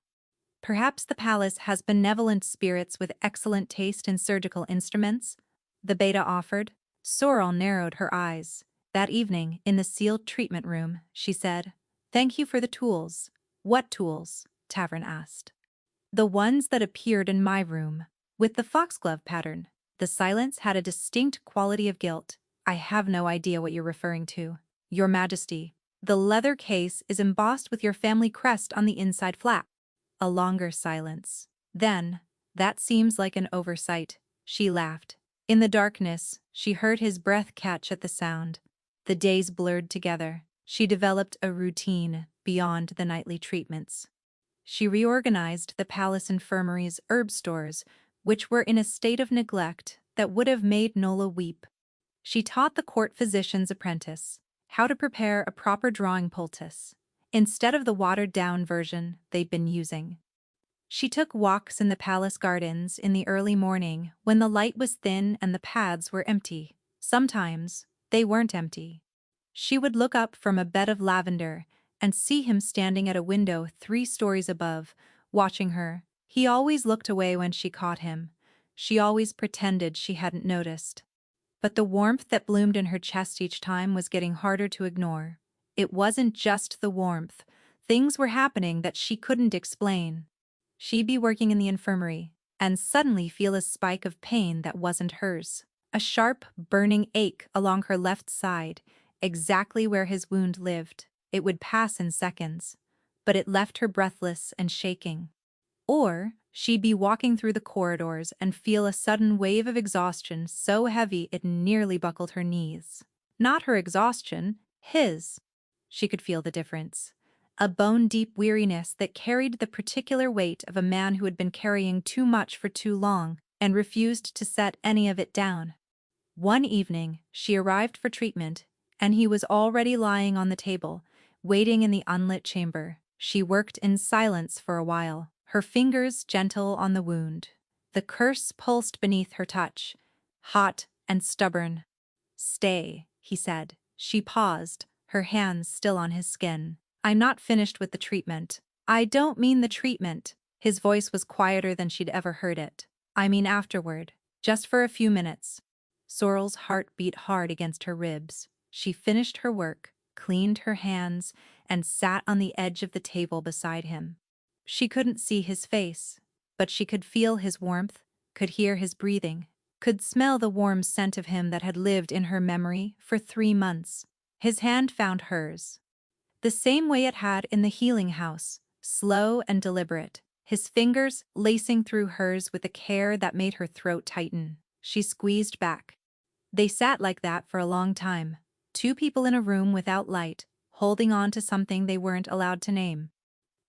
Perhaps the palace has benevolent spirits with excellent taste in surgical instruments?" the beta offered. Sorrel narrowed her eyes. "That evening, in the sealed treatment room," she said. "Thank you for the tools." "What tools?" Tavern asked. "The ones that appeared in my room, with the foxglove pattern." The silence had a distinct quality of guilt. "I have no idea what you're referring to." "Your Majesty, the leather case is embossed with your family crest on the inside flap." A longer silence. Then, "That seems like an oversight," she laughed. In the darkness, she heard his breath catch at the sound. The days blurred together. She developed a routine beyond the nightly treatments. She reorganized the palace infirmary's herb stores, which were in a state of neglect that would have made Nola weep. She taught the court physician's apprentice how to prepare a proper drawing poultice, instead of the watered-down version they'd been using. She took walks in the palace gardens in the early morning when the light was thin and the paths were empty. Sometimes, they weren't empty. She would look up from a bed of lavender and see him standing at a window 3 stories above, watching her. He always looked away when she caught him. She always pretended she hadn't noticed. But the warmth that bloomed in her chest each time was getting harder to ignore. It wasn't just the warmth. Things were happening that she couldn't explain. She'd be working in the infirmary, and suddenly feel a spike of pain that wasn't hers. A sharp, burning ache along her left side, exactly where his wound lived. It would pass in seconds, but it left her breathless and shaking. Or she'd be walking through the corridors and feel a sudden wave of exhaustion so heavy it nearly buckled her knees. Not her exhaustion, his. She could feel the difference. A bone-deep weariness that carried the particular weight of a man who had been carrying too much for too long. and refused to set any of it down. One evening, she arrived for treatment, and he was already lying on the table, waiting in the unlit chamber. She worked in silence for a while, her fingers gentle on the wound. The curse pulsed beneath her touch, hot and stubborn. "Stay," he said. She paused, her hands still on his skin. "I'm not finished with the treatment." "I don't mean the treatment." His voice was quieter than she'd ever heard it. "I mean afterward. Just for a few minutes." Sorrel's heart beat hard against her ribs. She finished her work, cleaned her hands, and sat on the edge of the table beside him. She couldn't see his face, but she could feel his warmth, could hear his breathing, could smell the warm scent of him that had lived in her memory for 3 months. His hand found hers, the same way it had in the healing house, slow and deliberate, his fingers lacing through hers with a care that made her throat tighten. She squeezed back. They sat like that for a long time, two people in a room without light, holding on to something they weren't allowed to name.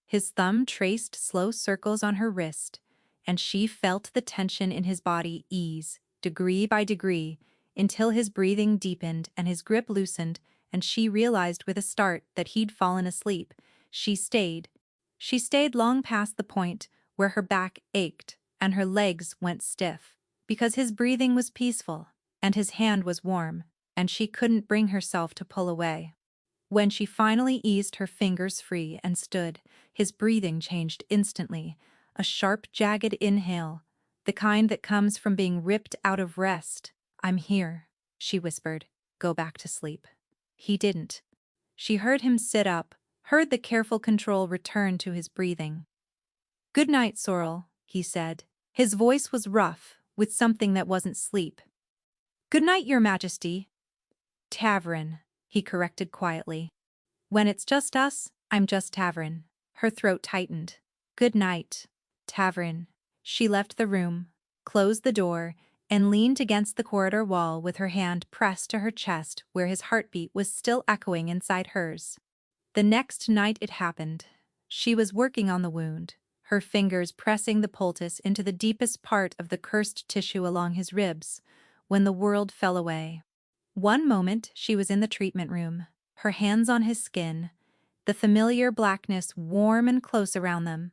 His thumb traced slow circles on her wrist, and she felt the tension in his body ease, degree by degree, until his breathing deepened and his grip loosened, and she realized with a start that he'd fallen asleep. She stayed. She stayed long past the point where her back ached and her legs went stiff, because his breathing was peaceful, and his hand was warm, and she couldn't bring herself to pull away. When she finally eased her fingers free and stood, his breathing changed instantly, a sharp, jagged inhale, the kind that comes from being ripped out of rest. "I'm here," she whispered. "Go back to sleep." He didn't. She heard him sit up, heard the careful control return to his breathing. "Good night, Sorrel," he said. His voice was rough, with something that wasn't sleep. "Good night, Your Majesty." "Tavern," he corrected quietly. "When it's just us, I'm just Tavern." Her throat tightened. "Good night, Tavern." She left the room, closed the door, and leaned against the corridor wall with her hand pressed to her chest where his heartbeat was still echoing inside hers. The next night it happened. She was working on the wound, her fingers pressing the poultice into the deepest part of the cursed tissue along his ribs, when the world fell away. One moment she was in the treatment room, her hands on his skin, the familiar blackness warm and close around them.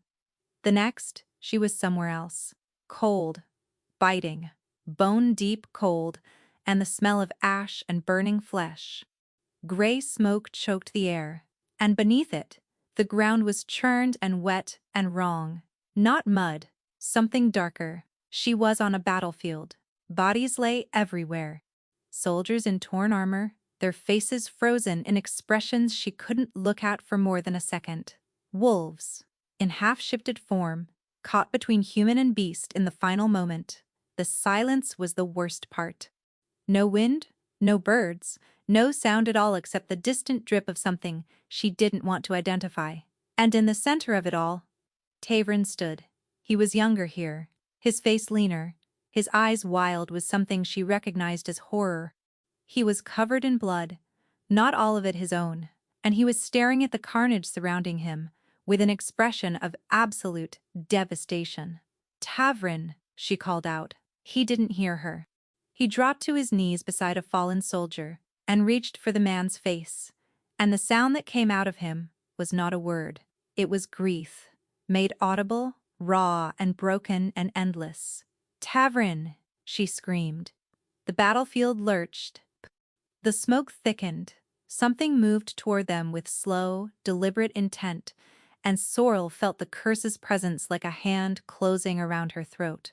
The next, she was somewhere else, cold, biting, bone-deep cold, and the smell of ash and burning flesh. Gray smoke choked the air, and beneath it, the ground was churned and wet and wrong. Not mud, something darker. She was on a battlefield. Bodies lay everywhere. Soldiers in torn armor, their faces frozen in expressions she couldn't look at for more than a second. Wolves, in half-shifted form, caught between human and beast in the final moment. The silence was the worst part. No wind, no birds, no sound at all except the distant drip of something she didn't want to identify. And in the center of it all, Tavern stood. He was younger here, his face leaner, his eyes wild with something she recognized as horror. He was covered in blood, not all of it his own, and he was staring at the carnage surrounding him with an expression of absolute devastation. "Tavern," she called out. He didn't hear her. He dropped to his knees beside a fallen soldier and reached for the man's face, and the sound that came out of him was not a word. It was grief, made audible, raw and broken and endless. "Tavern!" she screamed. The battlefield lurched. The smoke thickened. Something moved toward them with slow, deliberate intent, and Sorrel felt the curse's presence like a hand closing around her throat.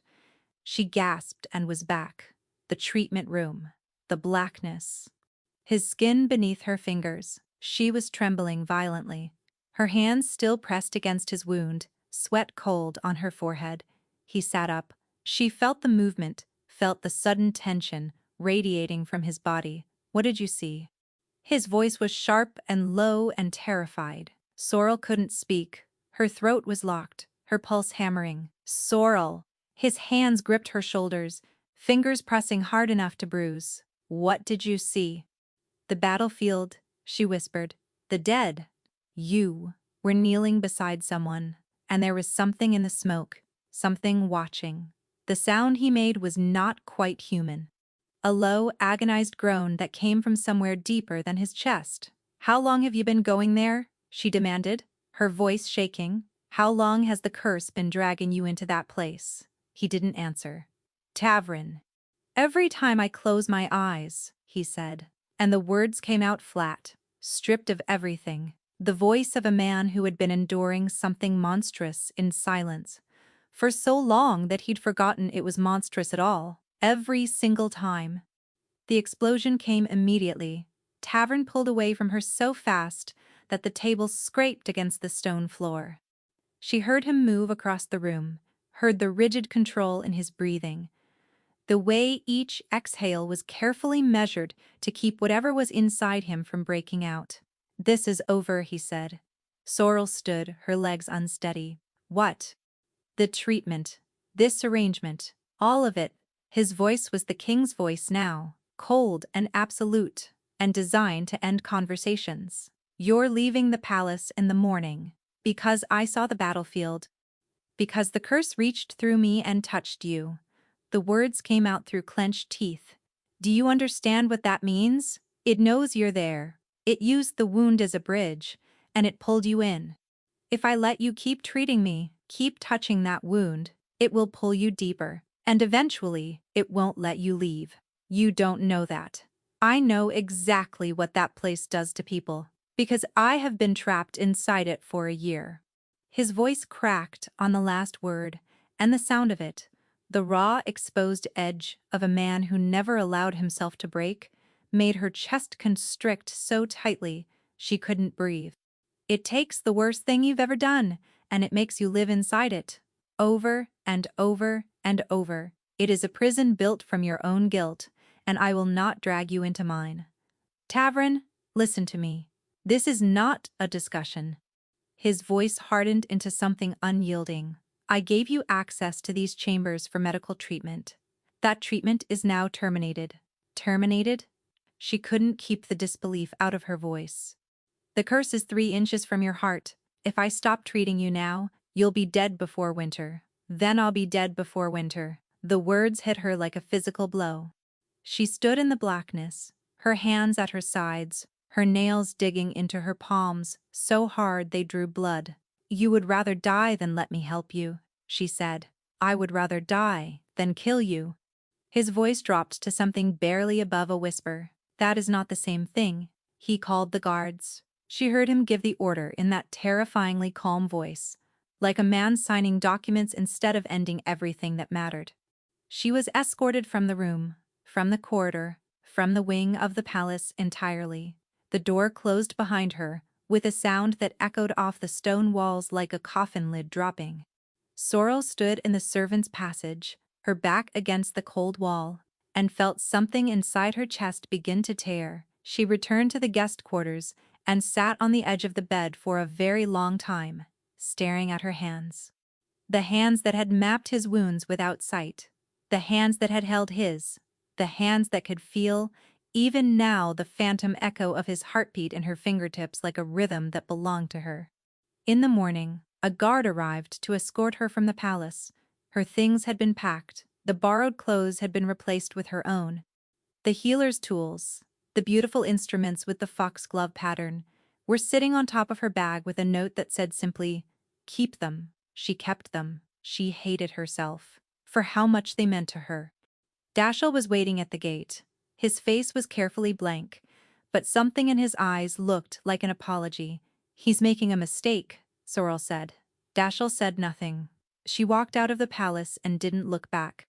She gasped and was back. The treatment room. The blackness. His skin beneath her fingers. She was trembling violently. Her hands still pressed against his wound, sweat cold on her forehead. He sat up. She felt the movement, felt the sudden tension radiating from his body. "What did you see?" His voice was sharp and low and terrified. Sorrel couldn't speak. Her throat was locked, her pulse hammering. "Sorrel!" His hands gripped her shoulders, fingers pressing hard enough to bruise. "What did you see?" "The battlefield," she whispered. "The dead. You were kneeling beside someone, and there was something in the smoke, something watching." The sound he made was not quite human. A low, agonized groan that came from somewhere deeper than his chest. "How long have you been going there?" she demanded, her voice shaking. "How long has the curse been dragging you into that place?" He didn't answer. "Tavern. Every time I close my eyes," he said, and the words came out flat, stripped of everything. The voice of a man who had been enduring something monstrous in silence for so long that he'd forgotten it was monstrous at all. Every single time. The explosion came immediately. Tavern pulled away from her so fast that the table scraped against the stone floor. She heard him move across the room, heard the rigid control in his breathing, the way each exhale was carefully measured to keep whatever was inside him from breaking out. "This is over," he said. Sorrel stood, her legs unsteady. "What?" "The treatment. This arrangement. All of it." His voice was the king's voice now, cold and absolute, and designed to end conversations. "You're leaving the palace in the morning. Because I saw the battlefield. Because the curse reached through me and touched you." The words came out through clenched teeth. "Do you understand what that means? It knows you're there. It used the wound as a bridge, and it pulled you in. If I let you keep treating me, keep touching that wound, it will pull you deeper, and eventually, it won't let you leave. You don't know that. I know exactly what that place does to people, because I have been trapped inside it for a year." His voice cracked on the last word, and the sound of it, the raw, exposed edge of a man who never allowed himself to break, made her chest constrict so tightly she couldn't breathe. "It takes the worst thing you've ever done, and it makes you live inside it. Over and over and over. It is a prison built from your own guilt, and I will not drag you into mine. Tavern, listen to me. This is not a discussion." His voice hardened into something unyielding. "I gave you access to these chambers for medical treatment. That treatment is now terminated." Terminated? She couldn't keep the disbelief out of her voice. "The curse is 3 inches from your heart. If I stop treating you now, you'll be dead before winter. Then I'll be dead before winter." The words hit her like a physical blow. She stood in the blackness, her hands at her sides, her nails digging into her palms so hard they drew blood. "You would rather die than let me help you," she said. "I would rather die than kill you." His voice dropped to something barely above a whisper. "That is not the same thing." He called the guards. She heard him give the order in that terrifyingly calm voice, like a man signing documents instead of ending everything that mattered. She was escorted from the room, from the corridor, from the wing of the palace entirely. The door closed behind her, with a sound that echoed off the stone walls like a coffin lid dropping. Sorrel stood in the servants' passage, her back against the cold wall, and felt something inside her chest begin to tear. She returned to the guest quarters and sat on the edge of the bed for a very long time, staring at her hands. The hands that had mapped his wounds without sight. The hands that had held his. The hands that could feel, even now, the phantom echo of his heartbeat in her fingertips like a rhythm that belonged to her. In the morning, a guard arrived to escort her from the palace. Her things had been packed, the borrowed clothes had been replaced with her own. The healer's tools, the beautiful instruments with the foxglove pattern, were sitting on top of her bag with a note that said simply, "Keep them." She kept them. She hated herself for how much they meant to her. Dashiell was waiting at the gate. His face was carefully blank, but something in his eyes looked like an apology. "He's making a mistake," Sorrel said. Dashiell said nothing. She walked out of the palace and didn't look back.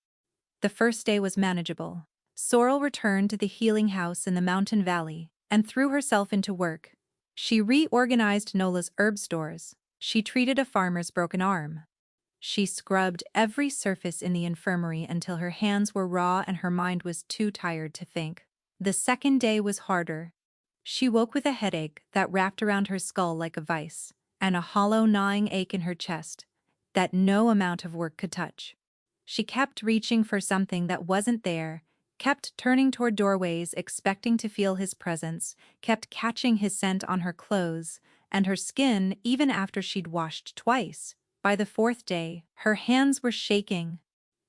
The first day was manageable. Sorrel returned to the healing house in the mountain valley and threw herself into work. She reorganized Nola's herb stores. She treated a farmer's broken arm. She scrubbed every surface in the infirmary until her hands were raw and her mind was too tired to think. The second day was harder. She woke with a headache that wrapped around her skull like a vice, and a hollow gnawing ache in her chest that no amount of work could touch. She kept reaching for something that wasn't there, kept turning toward doorways expecting to feel his presence, kept catching his scent on her clothes and her skin even after she'd washed twice. By the 4th day, her hands were shaking.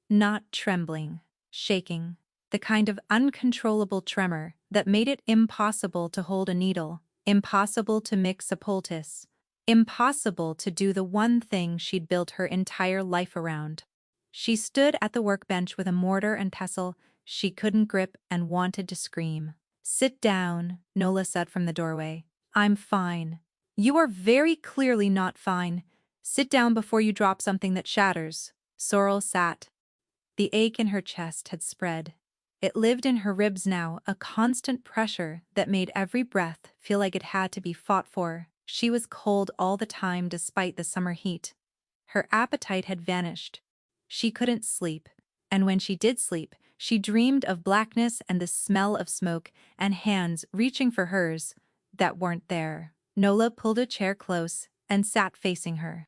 Not trembling, shaking, the kind of uncontrollable tremor that made it impossible to hold a needle, impossible to mix a poultice, impossible to do the one thing she'd built her entire life around. She stood at the workbench with a mortar and pestle she couldn't grip and wanted to scream. "Sit down," Nola said from the doorway. "I'm fine." "You are very clearly not fine. Sit down before you drop something that shatters." Sorrel sat. The ache in her chest had spread. It lived in her ribs now, a constant pressure that made every breath feel like it had to be fought for. She was cold all the time despite the summer heat. Her appetite had vanished. She couldn't sleep, and when she did sleep, she dreamed of blackness and the smell of smoke and hands reaching for hers that weren't there. Nola pulled a chair close and sat facing her.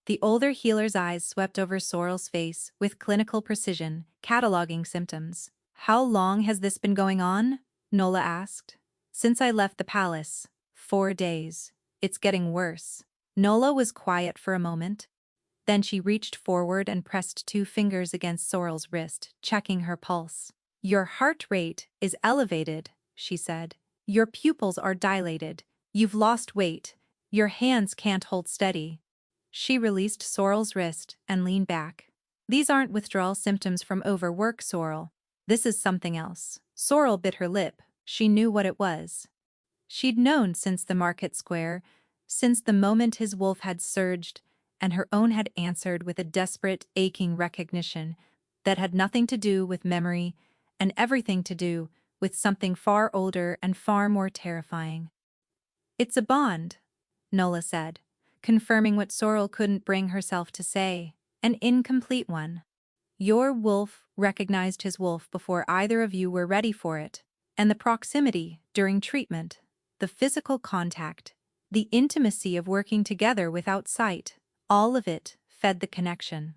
The older healer's eyes swept over Sorrel's face with clinical precision, cataloging symptoms. "How long has this been going on?" Nola asked. "Since I left the palace. 4 days. It's getting worse." Nola was quiet for a moment. Then she reached forward and pressed 2 fingers against Sorrel's wrist, checking her pulse. "Your heart rate is elevated," she said. "Your pupils are dilated. You've lost weight. Your hands can't hold steady." She released Sorrel's wrist and leaned back. "These aren't withdrawal symptoms from overwork, Sorrel. This is something else." Sorrel bit her lip. She knew what it was. She'd known since the market square, since the moment his wolf had surged, and her own had answered with a desperate, aching recognition that had nothing to do with memory and everything to do with something far older and far more terrifying. "It's a bond," Nola said, confirming what Sorrel couldn't bring herself to say, "an incomplete one. Your wolf recognized his wolf before either of you were ready for it, and the proximity during treatment, the physical contact, the intimacy of working together without sight, all of it fed the connection.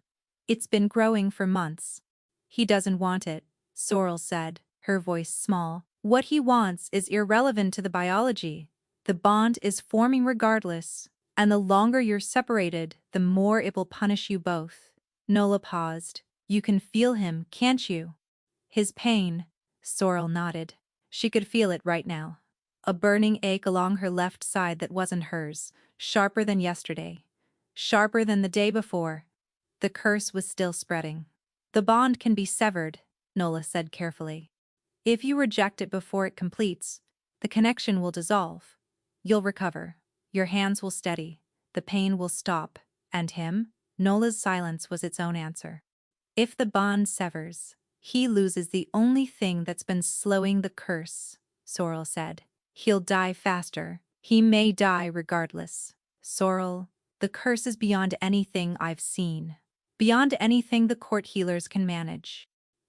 It's been growing for months." "He doesn't want it," Sorrel said, her voice small. "What he wants is irrelevant to the biology. The bond is forming regardless, and the longer you're separated, the more it will punish you both." Nola paused. "You can feel him, can't you?" "His pain," Sorrel nodded. She could feel it right now. A burning ache along her left side that wasn't hers, sharper than yesterday, sharper than the day before. The curse was still spreading. "The bond can be severed," Nola said carefully. "If you reject it before it completes, the connection will dissolve. You'll recover. Your hands will steady. The pain will stop. And him?" Nola's silence was its own answer. "If the bond severs, he loses the only thing that's been slowing the curse," Sorrel said. "He'll die faster. He may die regardless." "Sorrel, the curse is beyond anything I've seen. Beyond anything the court healers can manage.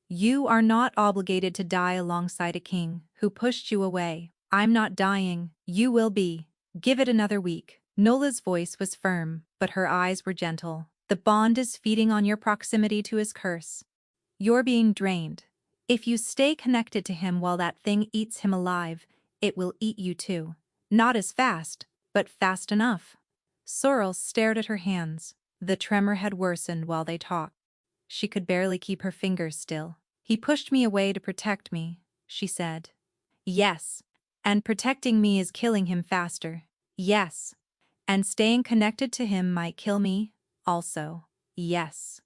You are not obligated to die alongside a king who pushed you away. I'm not dying. You will be. Give it another week." Nola's voice was firm, but her eyes were gentle. "The bond is feeding on your proximity to his curse. You're being drained. If you stay connected to him while that thing eats him alive, it will eat you too. Not as fast, but fast enough." Sorrel stared at her hands. The tremor had worsened while they talked. She could barely keep her fingers still. "He pushed me away to protect me," she said. "Yes. And protecting me is killing him faster." "Yes. And staying connected to him might kill me, also." "Yes."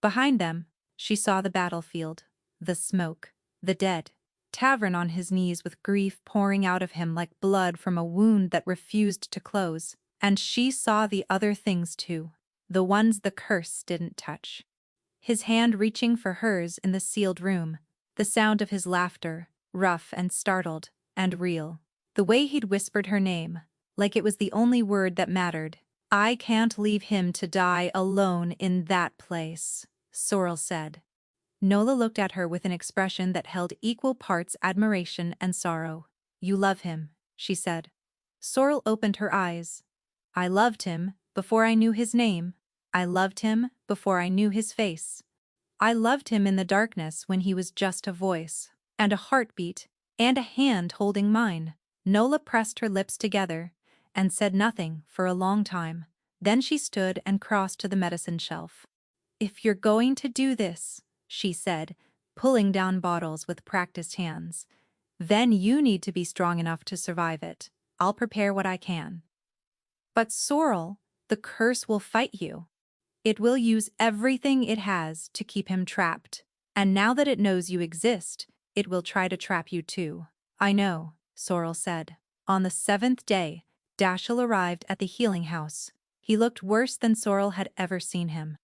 Behind them, she saw the battlefield, the smoke, the dead. Tavern on his knees with grief pouring out of him like blood from a wound that refused to close. And she saw the other things too, the ones the curse didn't touch. His hand reaching for hers in the sealed room, the sound of his laughter, rough and startled, and real. The way he'd whispered her name, like it was the only word that mattered. "I can't leave him to die alone in that place," Sorrel said. Nola looked at her with an expression that held equal parts admiration and sorrow. "You love him," she said. Sorrel opened her eyes. "I loved him before I knew his name. I loved him before I knew his face. I loved him in the darkness when he was just a voice, and a heartbeat, and a hand holding mine." Nola pressed her lips together and said nothing for a long time. Then she stood and crossed to the medicine shelf. "If you're going to do this," she said, pulling down bottles with practiced hands. Then you need to be strong enough to survive it. I'll prepare what I can. But Sorrel, the curse will fight you. It will use everything it has to keep him trapped. And now that it knows you exist, it will try to trap you too. I know, Sorrel said. On the 7th day, Dashiell arrived at the healing house. He looked worse than Sorrel had ever seen him.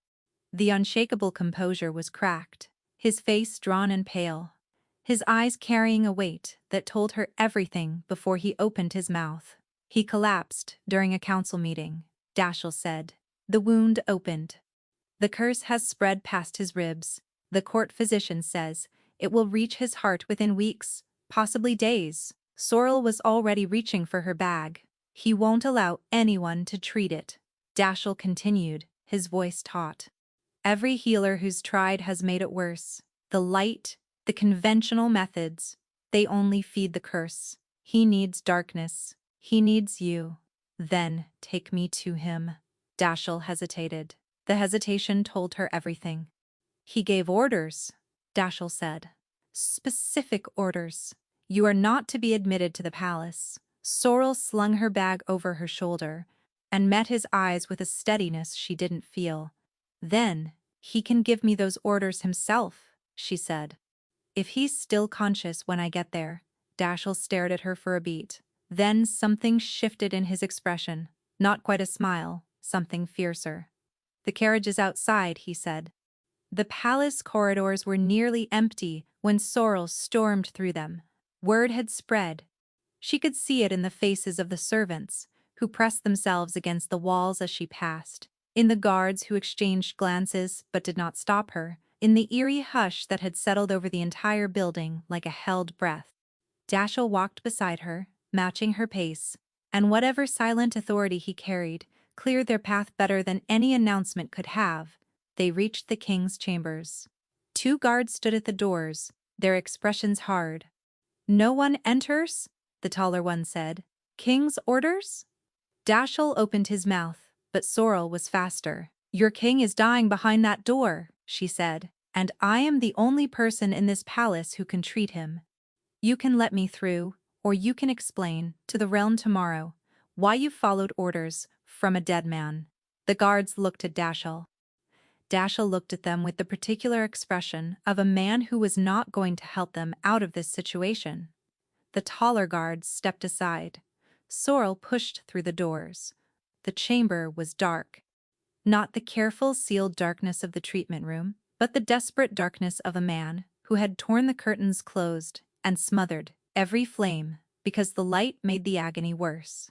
The unshakable composure was cracked, his face drawn and pale, his eyes carrying a weight that told her everything before he opened his mouth. He collapsed during a council meeting, Dashiell said. The wound opened. The curse has spread past his ribs. The court physician says it will reach his heart within weeks, possibly days. Sorrel was already reaching for her bag. He won't allow anyone to treat it. Dashiell continued, his voice taut. Every healer who's tried has made it worse. The light, the conventional methods, they only feed the curse. He needs darkness. He needs you. Then take me to him. Dashiell hesitated. The hesitation told her everything. He gave orders, Dashiell said. Specific orders. You are not to be admitted to the palace. Sorrel slung her bag over her shoulder and met his eyes with a steadiness she didn't feel. Then, he can give me those orders himself, she said. If he's still conscious when I get there. Dashiell stared at her for a beat. Then something shifted in his expression. Not quite a smile, something fiercer. The carriage is outside, he said. The palace corridors were nearly empty when Sorrel stormed through them. Word had spread. She could see it in the faces of the servants, who pressed themselves against the walls as she passed, in the guards who exchanged glances but did not stop her, in the eerie hush that had settled over the entire building like a held breath. Dashiell walked beside her, matching her pace, and whatever silent authority he carried cleared their path better than any announcement could have. They reached the king's chambers. 2 guards stood at the doors, their expressions hard. No one enters, the taller one said. King's orders? Dashiell opened his mouth, but Sorrel was faster. Your king is dying behind that door, she said, and I am the only person in this palace who can treat him. You can let me through, or you can explain to the realm tomorrow why you followed orders from a dead man. The guards looked at Dashiell. Dashiell looked at them with the particular expression of a man who was not going to help them out of this situation. The taller guards stepped aside. Sorrel pushed through the doors. The chamber was dark. Not the careful, sealed darkness of the treatment room, but the desperate darkness of a man who had torn the curtains closed and smothered every flame because the light made the agony worse.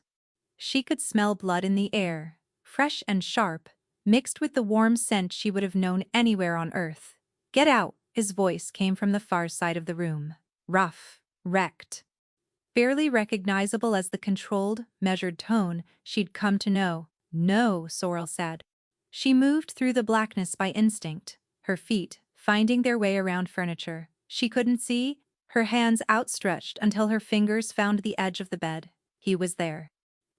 She could smell blood in the air, fresh and sharp, mixed with the warm scent she would have known anywhere on earth. Get out, his voice came from the far side of the room. Rough, wrecked. Barely recognizable as the controlled, measured tone she'd come to know. No, Sorrel said. She moved through the blackness by instinct, her feet finding their way around furniture she couldn't see, her hands outstretched until her fingers found the edge of the bed. He was there.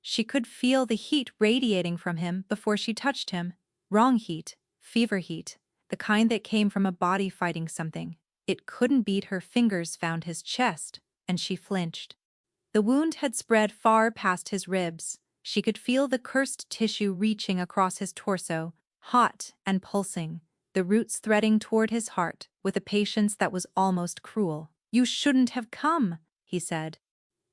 She could feel the heat radiating from him before she touched him. Wrong heat, fever heat, the kind that came from a body fighting something. It couldn't beat. Her fingers found his chest, and she flinched. The wound had spread far past his ribs. She could feel the cursed tissue reaching across his torso, hot and pulsing, the roots threading toward his heart with a patience that was almost cruel. You shouldn't have come, he said.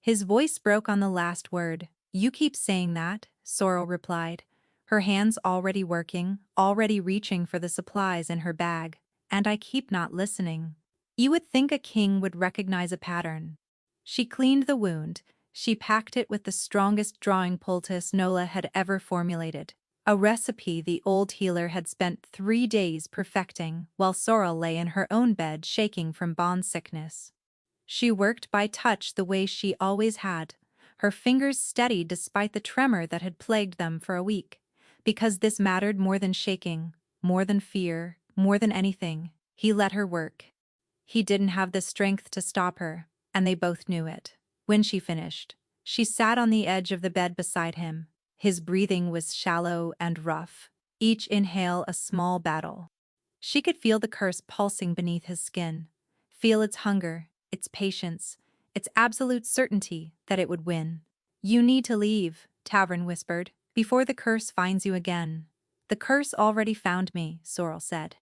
His voice broke on the last word. You keep saying that, Sorrel replied, her hands already working, already reaching for the supplies in her bag, and I keep not listening. You would think a king would recognize a pattern. She cleaned the wound. She packed it with the strongest drawing poultice Nola had ever formulated, a recipe the old healer had spent 3 days perfecting while Sorrel lay in her own bed shaking from bond sickness. She worked by touch the way she always had, her fingers steady despite the tremor that had plagued them for a week, because this mattered more than shaking, more than fear, more than anything. He let her work. He didn't have the strength to stop her, and they both knew it. When she finished, she sat on the edge of the bed beside him. His breathing was shallow and rough, each inhale a small battle. She could feel the curse pulsing beneath his skin, feel its hunger, its patience, its absolute certainty that it would win. "You need to leave," Tavern whispered, "before the curse finds you again." "The curse already found me," Sorrel said.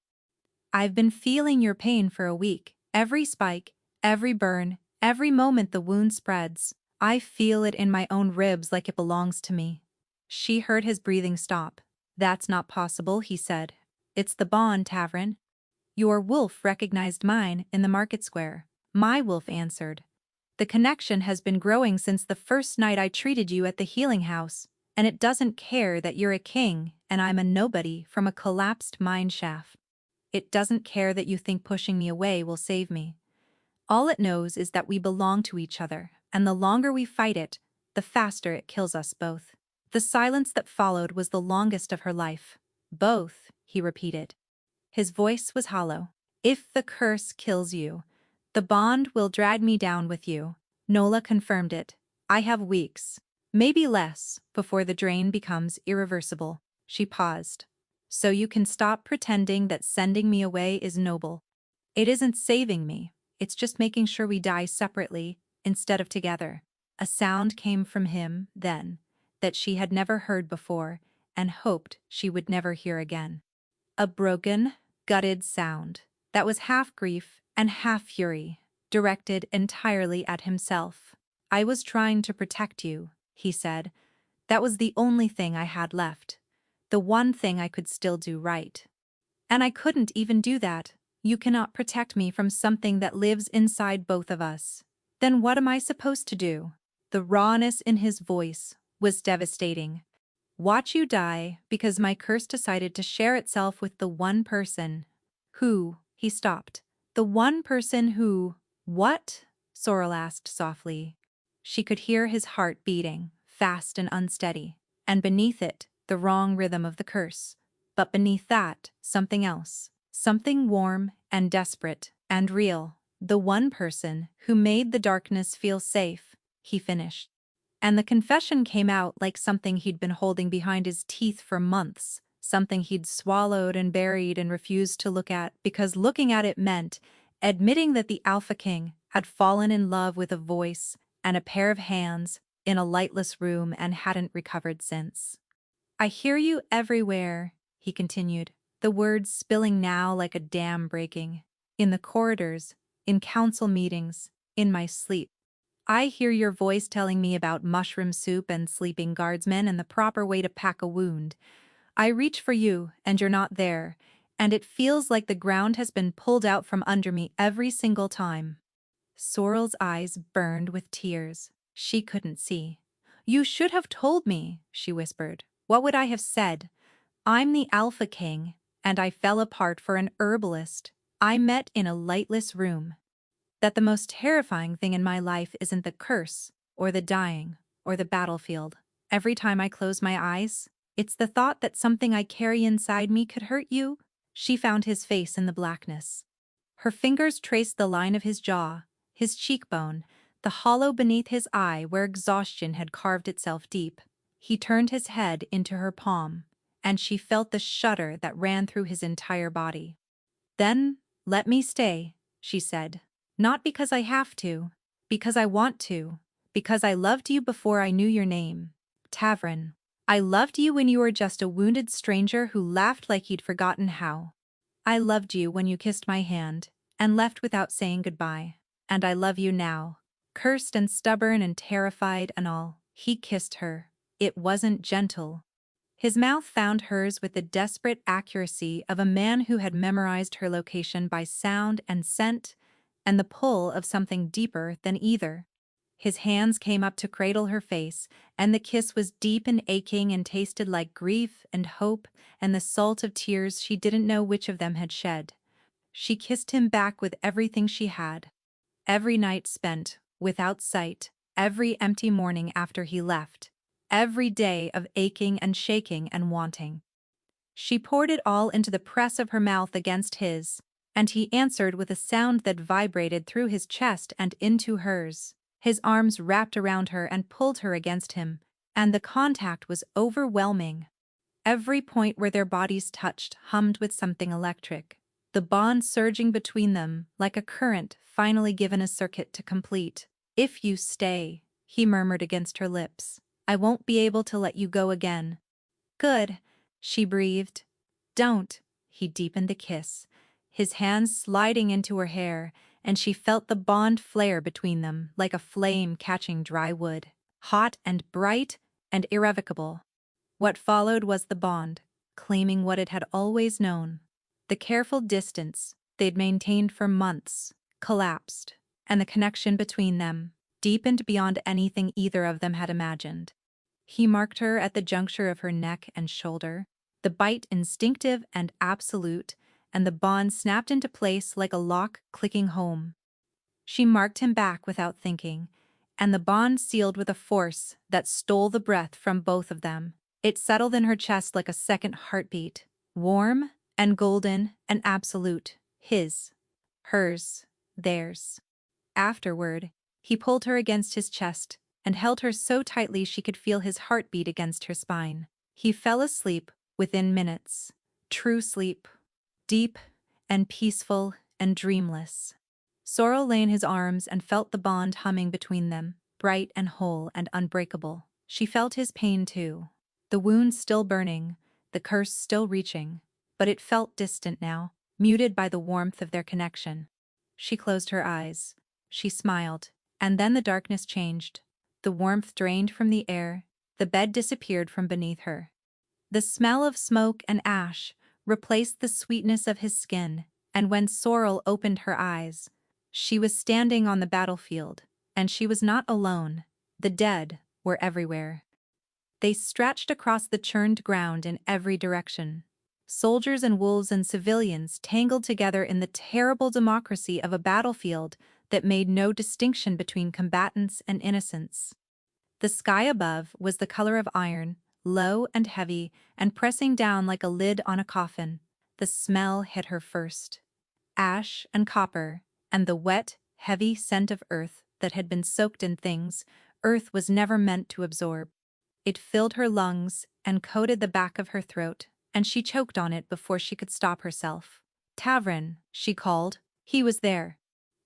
"I've been feeling your pain for a week. Every spike, every burn, every moment the wound spreads. I feel it in my own ribs like it belongs to me." She heard his breathing stop. "That's not possible," he said. "It's the bond, Tavern. Your wolf recognized mine in the market square. My wolf answered. The connection has been growing since the first night I treated you at the healing house, and it doesn't care that you're a king and I'm a nobody from a collapsed mine shaft. It doesn't care that you think pushing me away will save me. All it knows is that we belong to each other, and the longer we fight it, the faster it kills us both." The silence that followed was the longest of her life. "Both," he repeated. His voice was hollow. "If the curse kills you, the bond will drag me down with you." Nola confirmed it. "I have weeks, maybe less, before the drain becomes irreversible." She paused. "So you can stop pretending that sending me away is noble. It isn't saving me, it's just making sure we die separately instead of together." A sound came from him, then, that she had never heard before and hoped she would never hear again. A broken, gutted sound that was half grief and half fury, directed entirely at himself. "I was trying to protect you," he said. "That was the only thing I had left. The one thing I could still do right. And I couldn't even do that. You cannot protect me from something that lives inside both of us. Then what am I supposed to do?" The rawness in his voice was devastating. "Watch you die because my curse decided to share itself with the one person who—" He stopped. "The one person who—" "What?" Sorrel asked softly. She could hear his heart beating, fast and unsteady, and beneath it, the wrong rhythm of the curse. But beneath that, something else. Something warm and desperate and real. "The one person who made the darkness feel safe," he finished. And the confession came out like something he'd been holding behind his teeth for months, something he'd swallowed and buried and refused to look at because looking at it meant admitting that the Alpha King had fallen in love with a voice and a pair of hands in a lightless room and hadn't recovered since. "I hear you everywhere," he continued, the words spilling now like a dam breaking. "In the corridors, in council meetings, in my sleep. I hear your voice telling me about mushroom soup and sleeping guardsmen and the proper way to pack a wound. I reach for you, and you're not there, and it feels like the ground has been pulled out from under me every single time." Sorrel's eyes burned with tears. She couldn't see. "You should have told me," she whispered. "What would I have said? I'm the Alpha King, and I fell apart for an herbalist I met in a lightless room. That the most terrifying thing in my life isn't the curse, or the dying, or the battlefield. Every time I close my eyes, it's the thought that something I carry inside me could hurt you." She found his face in the blackness. Her fingers traced the line of his jaw, his cheekbone, the hollow beneath his eye where exhaustion had carved itself deep. He turned his head into her palm, and she felt the shudder that ran through his entire body. "Then, let me stay," she said. "Not because I have to, because I want to, because I loved you before I knew your name. Tavern. I loved you when you were just a wounded stranger who laughed like he'd forgotten how. I loved you when you kissed my hand and left without saying goodbye. And I love you now." Cursed and stubborn and terrified and all, he kissed her. It wasn't gentle. His mouth found hers with the desperate accuracy of a man who had memorized her location by sound and scent, and the pull of something deeper than either. His hands came up to cradle her face, and the kiss was deep and aching and tasted like grief and hope and the salt of tears she didn't know which of them had shed. She kissed him back with everything she had. Every night spent, without sight, every empty morning after he left, every day of aching and shaking and wanting. She poured it all into the press of her mouth against his, and he answered with a sound that vibrated through his chest and into hers. His arms wrapped around her and pulled her against him, and the contact was overwhelming. Every point where their bodies touched hummed with something electric, the bond surging between them like a current finally given a circuit to complete. "If you stay," he murmured against her lips, "I won't be able to let you go again." "Good," she breathed. "Don't." He deepened the kiss, his hands sliding into her hair, and she felt the bond flare between them like a flame catching dry wood, hot and bright and irrevocable. What followed was the bond, claiming what it had always known. The careful distance they'd maintained for months collapsed, and the connection between them deepened beyond anything either of them had imagined. He marked her at the juncture of her neck and shoulder, the bite instinctive and absolute, and the bond snapped into place like a lock clicking home. She marked him back without thinking, and the bond sealed with a force that stole the breath from both of them. It settled in her chest like a second heartbeat, warm and golden and absolute, his, hers, theirs. Afterward, he pulled her against his chest and held her so tightly she could feel his heartbeat against her spine. He fell asleep within minutes. True sleep. Deep and peaceful and dreamless. Sorrel lay in his arms and felt the bond humming between them, bright and whole and unbreakable. She felt his pain too. The wound still burning, the curse still reaching, but it felt distant now, muted by the warmth of their connection. She closed her eyes. She smiled, and then the darkness changed. The warmth drained from the air, the bed disappeared from beneath her. The smell of smoke and ash replaced the sweetness of his skin, and when Sorrel opened her eyes, she was standing on the battlefield, and she was not alone. The dead were everywhere. They stretched across the churned ground in every direction. Soldiers and wolves and civilians tangled together in the terrible democracy of a battlefield that made no distinction between combatants and innocents. The sky above was the color of iron, low and heavy, and pressing down like a lid on a coffin. The smell hit her first. Ash and copper, and the wet, heavy scent of earth that had been soaked in things earth was never meant to absorb. It filled her lungs and coated the back of her throat, and she choked on it before she could stop herself. "Tavern," she called. He was there,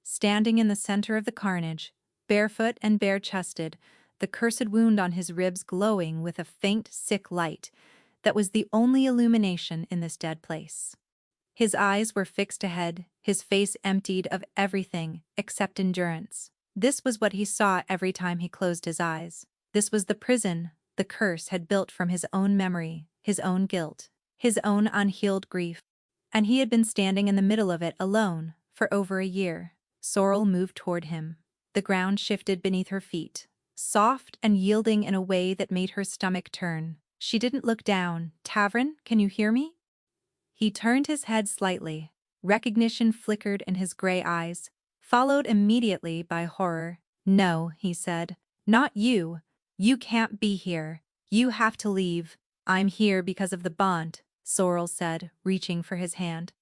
standing in the center of the carnage, barefoot and bare-chested, the cursed wound on his ribs glowing with a faint, sick light that was the only illumination in this dead place. His eyes were fixed ahead, his face emptied of everything except endurance. This was what he saw every time he closed his eyes. This was the prison the curse had built from his own memory, his own guilt, his own unhealed grief. And he had been standing in the middle of it alone for over a year. Sorrel moved toward him. The ground shifted beneath her feet, soft and yielding in a way that made her stomach turn. She didn't look down. "Tavern, can you hear me?" He turned his head slightly. Recognition flickered in his gray eyes, followed immediately by horror. "No," he said. "Not you. You can't be here. You have to leave." "I'm here because of the bond," Sorrel said, reaching for his hand.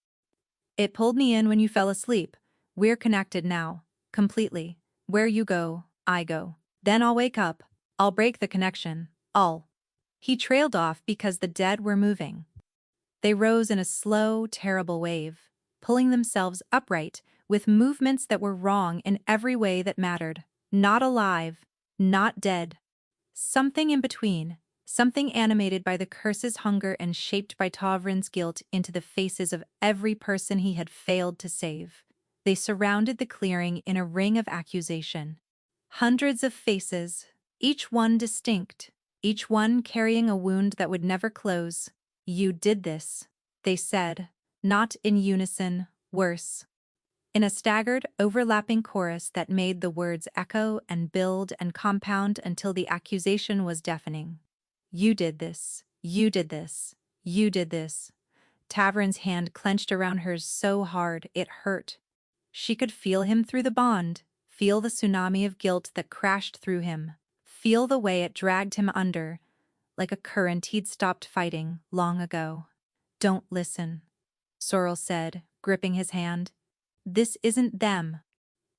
"It pulled me in when you fell asleep. We're connected now. Completely. Where you go, I go. Then I'll wake up. I'll break the connection. I'll—" He trailed off because the dead were moving. They rose in a slow, terrible wave, pulling themselves upright with movements that were wrong in every way that mattered. Not alive, not dead. Something in between, something animated by the curse's hunger and shaped by Tavrin's guilt into the faces of every person he had failed to save. They surrounded the clearing in a ring of accusation. Hundreds of faces, each one distinct, each one carrying a wound that would never close. "You did this," they said, not in unison, worse. In a staggered, overlapping chorus that made the words echo and build and compound until the accusation was deafening. "You did this. You did this. You did this." Tavern's hand clenched around hers so hard it hurt. She could feel him through the bond, feel the tsunami of guilt that crashed through him, feel the way it dragged him under, like a current he'd stopped fighting long ago. "Don't listen," Sorrel said, gripping his hand. "This isn't them.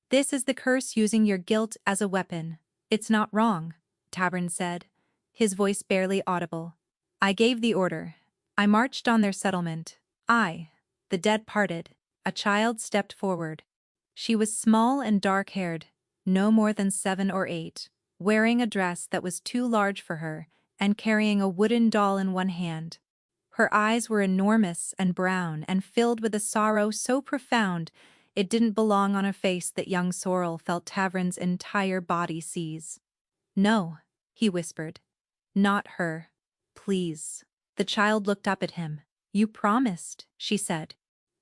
This is the curse using your guilt as a weapon. It's not wrong," Tavern said, his voice barely audible. "I gave the order. I marched on their settlement. I, The dead parted. A child stepped forward. She was small and dark-haired, no more than 7 or 8, wearing a dress that was too large for her and carrying a wooden doll in one hand. Her eyes were enormous and brown and filled with a sorrow so profound it didn't belong on a face that young Sorrel felt Tavern's entire body seize. "No," he whispered. "Not her. Please." The child looked up at him. "You promised," she said.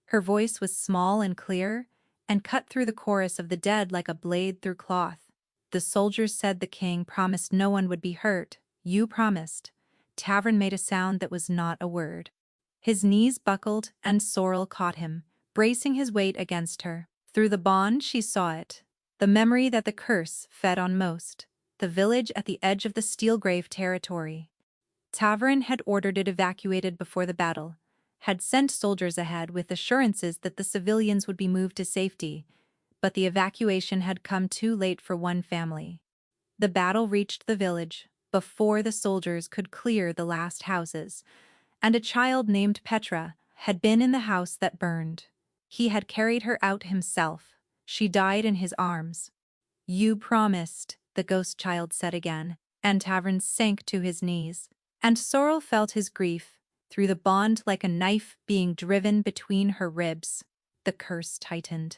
Her voice was small and clear, and cut through the chorus of the dead like a blade through cloth. "The soldiers said the king promised no one would be hurt. You promised." Tavern made a sound that was not a word. His knees buckled and Sorrel caught him, bracing his weight against her. Through the bond she saw it. The memory that the curse fed on most. The village at the edge of the Steelgrave territory. Tavern had ordered it evacuated before the battle, had sent soldiers ahead with assurances that the civilians would be moved to safety, but the evacuation had come too late for one family. The battle reached the village before the soldiers could clear the last houses, and a child named Petra had been in the house that burned. He had carried her out himself. She died in his arms. "You promised," the ghost child said again, and Tavern sank to his knees. And Sorrel felt his grief, through the bond like a knife being driven between her ribs. The curse tightened.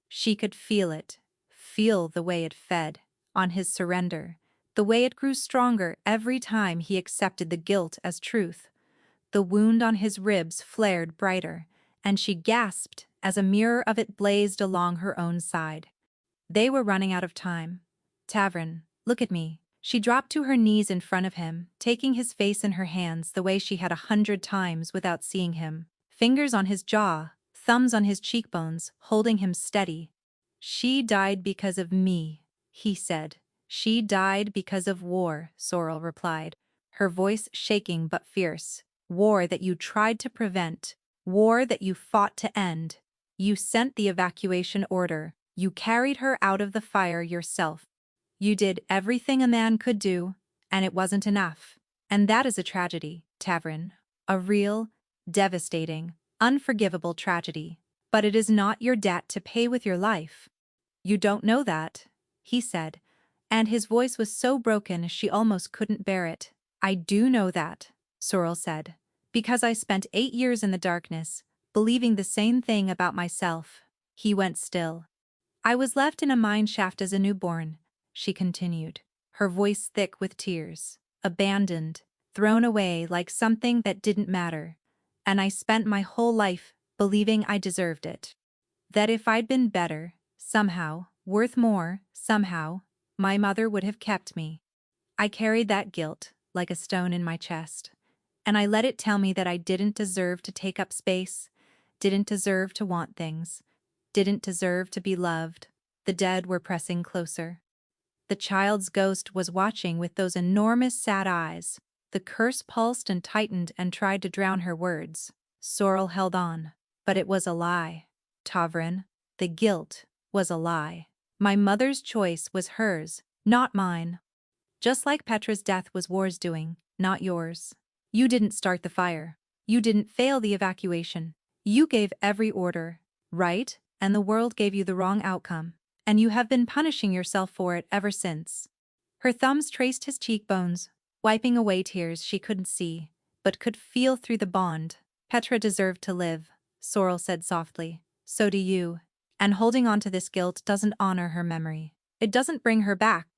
She could feel it, feel the way it fed on his surrender, the way it grew stronger every time he accepted the guilt as truth. The wound on his ribs flared brighter, and she gasped as a mirror of it blazed along her own side. They were running out of time. "Tavern, look at me." She dropped to her knees in front of him, taking his face in her hands the way she had 100 times without seeing him. Fingers on his jaw, thumbs on his cheekbones, holding him steady. "She died because of me," he said. "She died because of war," Sorrel replied, her voice shaking but fierce. "War that you tried to prevent. War that you fought to end. You sent the evacuation order. You carried her out of the fire yourself. You did everything a man could do, and it wasn't enough. And that is a tragedy, Tavern. A real, devastating, unforgivable tragedy. But it is not your debt to pay with your life." "You don't know that," he said, and his voice was so broken she almost couldn't bear it. "I do know that," Sorrel said, "because I spent 8 years in the darkness, believing the same thing about myself." He went still. "I was left in a mine shaft as a newborn," she continued, her voice thick with tears. "Abandoned, thrown away like something that didn't matter. And I spent my whole life believing I deserved it. That if I'd been better, somehow, worth more, somehow, my mother would have kept me. I carried that guilt like a stone in my chest. And I let it tell me that I didn't deserve to take up space, didn't deserve to want things, didn't deserve to be loved." The dead were pressing closer. The child's ghost was watching with those enormous sad eyes. The curse pulsed and tightened and tried to drown her words. Sorrel held on. "But it was a lie, Tavern. The guilt was a lie. My mother's choice was hers, not mine. Just like Petra's death was war's doing, not yours. You didn't start the fire. You didn't fail the evacuation. You gave every order, right, and the world gave you the wrong outcome. And you have been punishing yourself for it ever since." Her thumbs traced his cheekbones, wiping away tears she couldn't see, but could feel through the bond. "Petra deserved to live," Sorrel said softly. "So do you. And holding on to this guilt doesn't honor her memory. It doesn't bring her back.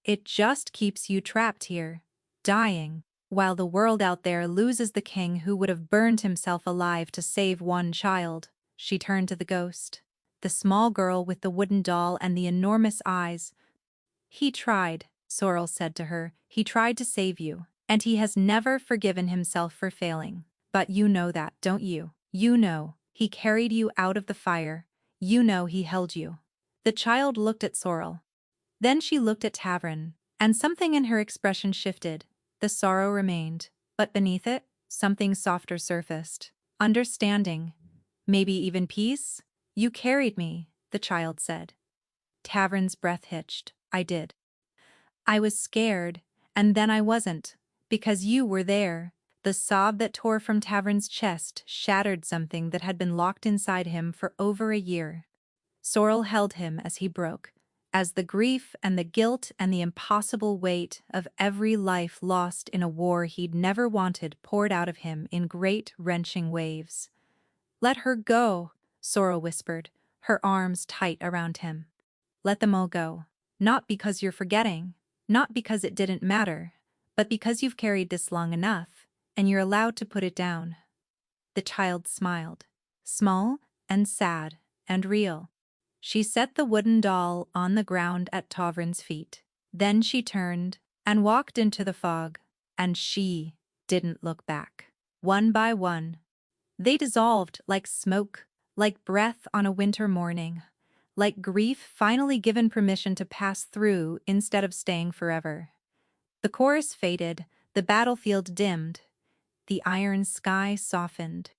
It just keeps you trapped here, dying, while the world out there loses the king who would have burned himself alive to save one child." She turned to the ghost. The small girl with the wooden doll and the enormous eyes. "He tried," Sorrel said to her. "He tried to save you, and he has never forgiven himself for failing. But you know that, don't you? You know he carried you out of the fire. You know he held you." The child looked at Sorrel. Then she looked at Tavern, and something in her expression shifted. The sorrow remained, but beneath it, something softer surfaced. Understanding. Maybe even peace? "You carried me," the child said. Tavern's breath hitched. "I did. I was scared, and then I wasn't, because you were there." The sob that tore from Tavern's chest shattered something that had been locked inside him for over a year. Sorrel held him as he broke, as the grief and the guilt and the impossible weight of every life lost in a war he'd never wanted poured out of him in great, wrenching waves. "Let her go," Sorrel whispered, her arms tight around him. "Let them all go. Not because you're forgetting, not because it didn't matter, but because you've carried this long enough, and you're allowed to put it down." The child smiled, small and sad and real. She set the wooden doll on the ground at Tavern's feet. Then she turned and walked into the fog, and she didn't look back. One by one, they dissolved like smoke, like breath on a winter morning, like grief finally given permission to pass through instead of staying forever. The chorus faded, the battlefield dimmed, the iron sky softened.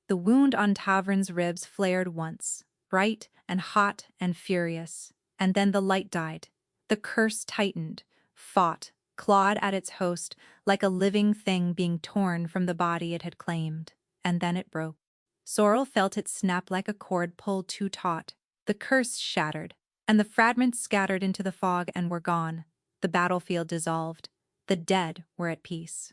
The wound on Tavern's ribs flared once, bright and hot and furious, and then the light died. The curse tightened, fought, clawed at its host like a living thing being torn from the body it had claimed, and then it broke. Sorrel felt it snap like a cord pulled too taut. The curse shattered, and the fragments scattered into the fog and were gone. The battlefield dissolved. The dead were at peace.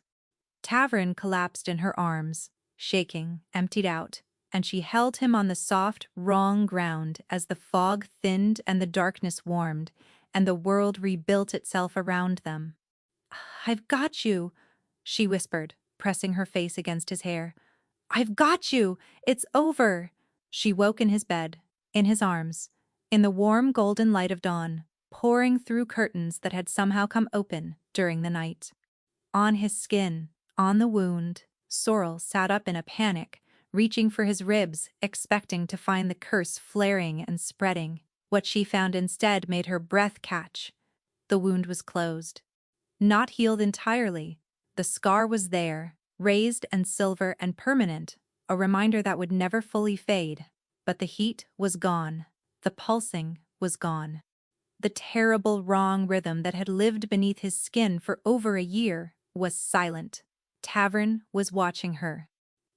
Tavern collapsed in her arms, shaking, emptied out, and she held him on the soft, wrong ground as the fog thinned and the darkness warmed, and the world rebuilt itself around them. "I've got you," she whispered, pressing her face against his hair. "I've got you! It's over!" She woke in his bed, in his arms, in the warm golden light of dawn, pouring through curtains that had somehow come open during the night. On his skin, on the wound, Sorrel sat up in a panic, reaching for his ribs, expecting to find the curse flaring and spreading. What she found instead made her breath catch. The wound was closed. Not healed entirely. The scar was there, raised and silver and permanent, a reminder that would never fully fade. But the heat was gone. The pulsing was gone. The terrible wrong rhythm that had lived beneath his skin for over a year was silent. Tavern was watching her.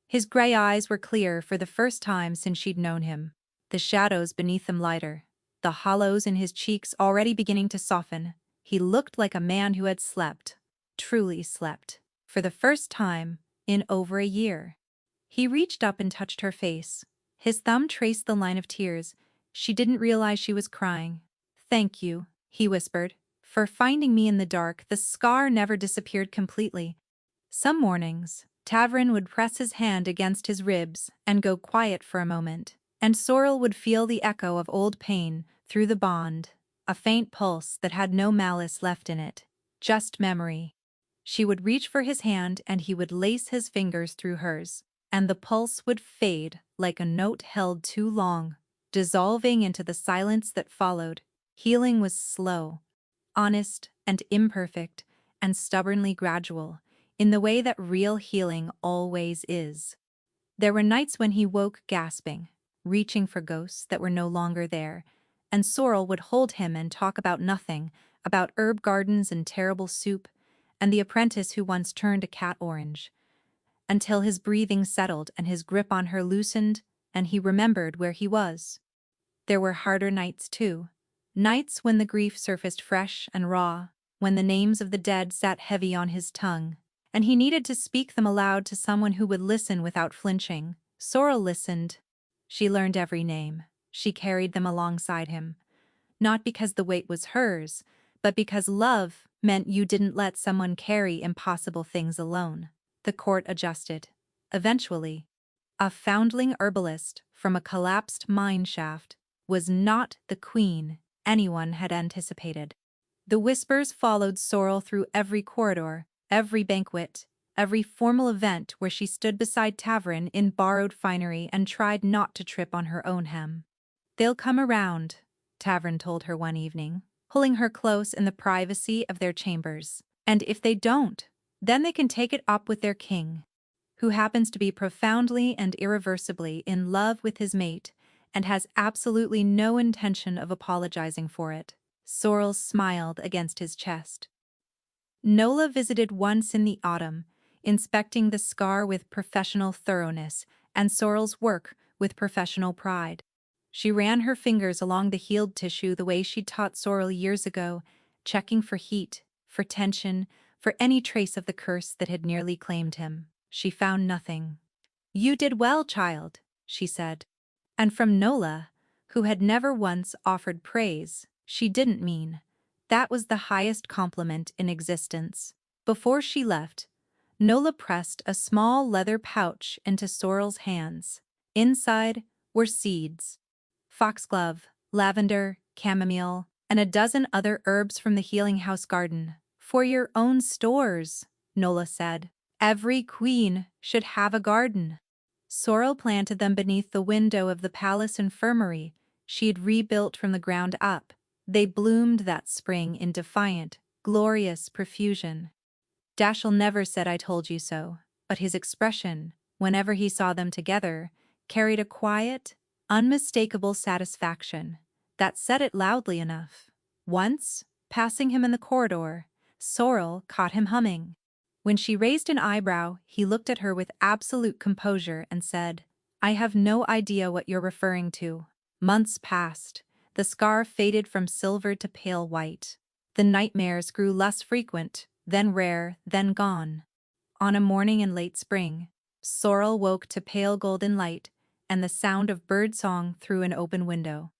His gray eyes were clear for the first time since she'd known him, the shadows beneath them lighter, the hollows in his cheeks already beginning to soften. He looked like a man who had slept, truly slept, for the first time in over a year. He reached up and touched her face. His thumb traced the line of tears. She didn't realize she was crying. "Thank you," he whispered, "for finding me in the dark. The scar never disappeared completely." Some mornings, Tavern would press his hand against his ribs and go quiet for a moment, and Sorrel would feel the echo of old pain through the bond, a faint pulse that had no malice left in it, just memory. She would reach for his hand and he would lace his fingers through hers, and the pulse would fade like a note held too long, dissolving into the silence that followed. Healing was slow, honest and imperfect, and stubbornly gradual, in the way that real healing always is. There were nights when he woke gasping, reaching for ghosts that were no longer there, and Sorrel would hold him and talk about nothing, about herb gardens and terrible soup, and the apprentice who once turned a cat orange, until his breathing settled and his grip on her loosened, and he remembered where he was. There were harder nights too, nights when the grief surfaced fresh and raw, when the names of the dead sat heavy on his tongue, and he needed to speak them aloud to someone who would listen without flinching. Sorrel listened. She learned every name. She carried them alongside him. Not because the weight was hers, but because love meant you didn't let someone carry impossible things alone. The court adjusted. Eventually, a foundling herbalist from a collapsed mine shaft was not the queen anyone had anticipated. The whispers followed Sorrel through every corridor, every banquet, every formal event where she stood beside Tavern in borrowed finery and tried not to trip on her own hem. "They'll come around," Tavern told her one evening, pulling her close in the privacy of their chambers. "And if they don't, then they can take it up with their king, who happens to be profoundly and irreversibly in love with his mate and has absolutely no intention of apologizing for it." Sorrel smiled against his chest. Nola visited once in the autumn, inspecting the scar with professional thoroughness and Sorrel's work with professional pride. She ran her fingers along the healed tissue the way she'd taught Sorrel years ago, checking for heat, for tension, for any trace of the curse that had nearly claimed him. She found nothing. "You did well, child," she said. And from Nola, who had never once offered praise, she didn't mean. That was the highest compliment in existence. Before she left, Nola pressed a small leather pouch into Sorrel's hands. Inside were seeds. Foxglove, lavender, chamomile, and a dozen other herbs from the Healing House garden. "For your own stores," Nola said. "Every queen should have a garden." Sorrel planted them beneath the window of the palace infirmary she'd rebuilt from the ground up. They bloomed that spring in defiant, glorious profusion. Dashiell never said "I told you so," but his expression, whenever he saw them together, carried a quiet, unmistakable satisfaction that said it loudly enough. Once, passing him in the corridor, Sorrel caught him humming. When she raised an eyebrow, he looked at her with absolute composure and said, "I have no idea what you're referring to." Months passed. The scar faded from silver to pale white. The nightmares grew less frequent, then rare, then gone. On a morning in late spring, Sorrel woke to pale golden light and the sound of birdsong through an open window.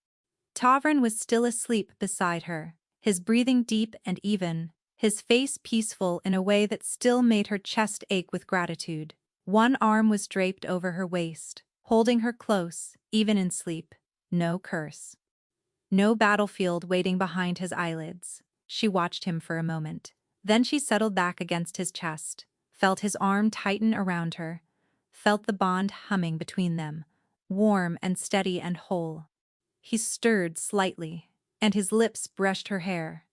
Tavern was still asleep beside her, his breathing deep and even, his face peaceful in a way that still made her chest ache with gratitude. One arm was draped over her waist, holding her close, even in sleep. No curse. No battlefield waiting behind his eyelids. She watched him for a moment. Then she settled back against his chest, felt his arm tighten around her, felt the bond humming between them, warm and steady and whole. He stirred slightly, and his lips brushed her hair.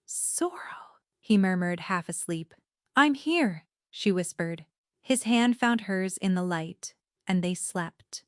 "Sorrel," he murmured, half asleep. "I'm here," she whispered. His hand found hers in the light, and they slept.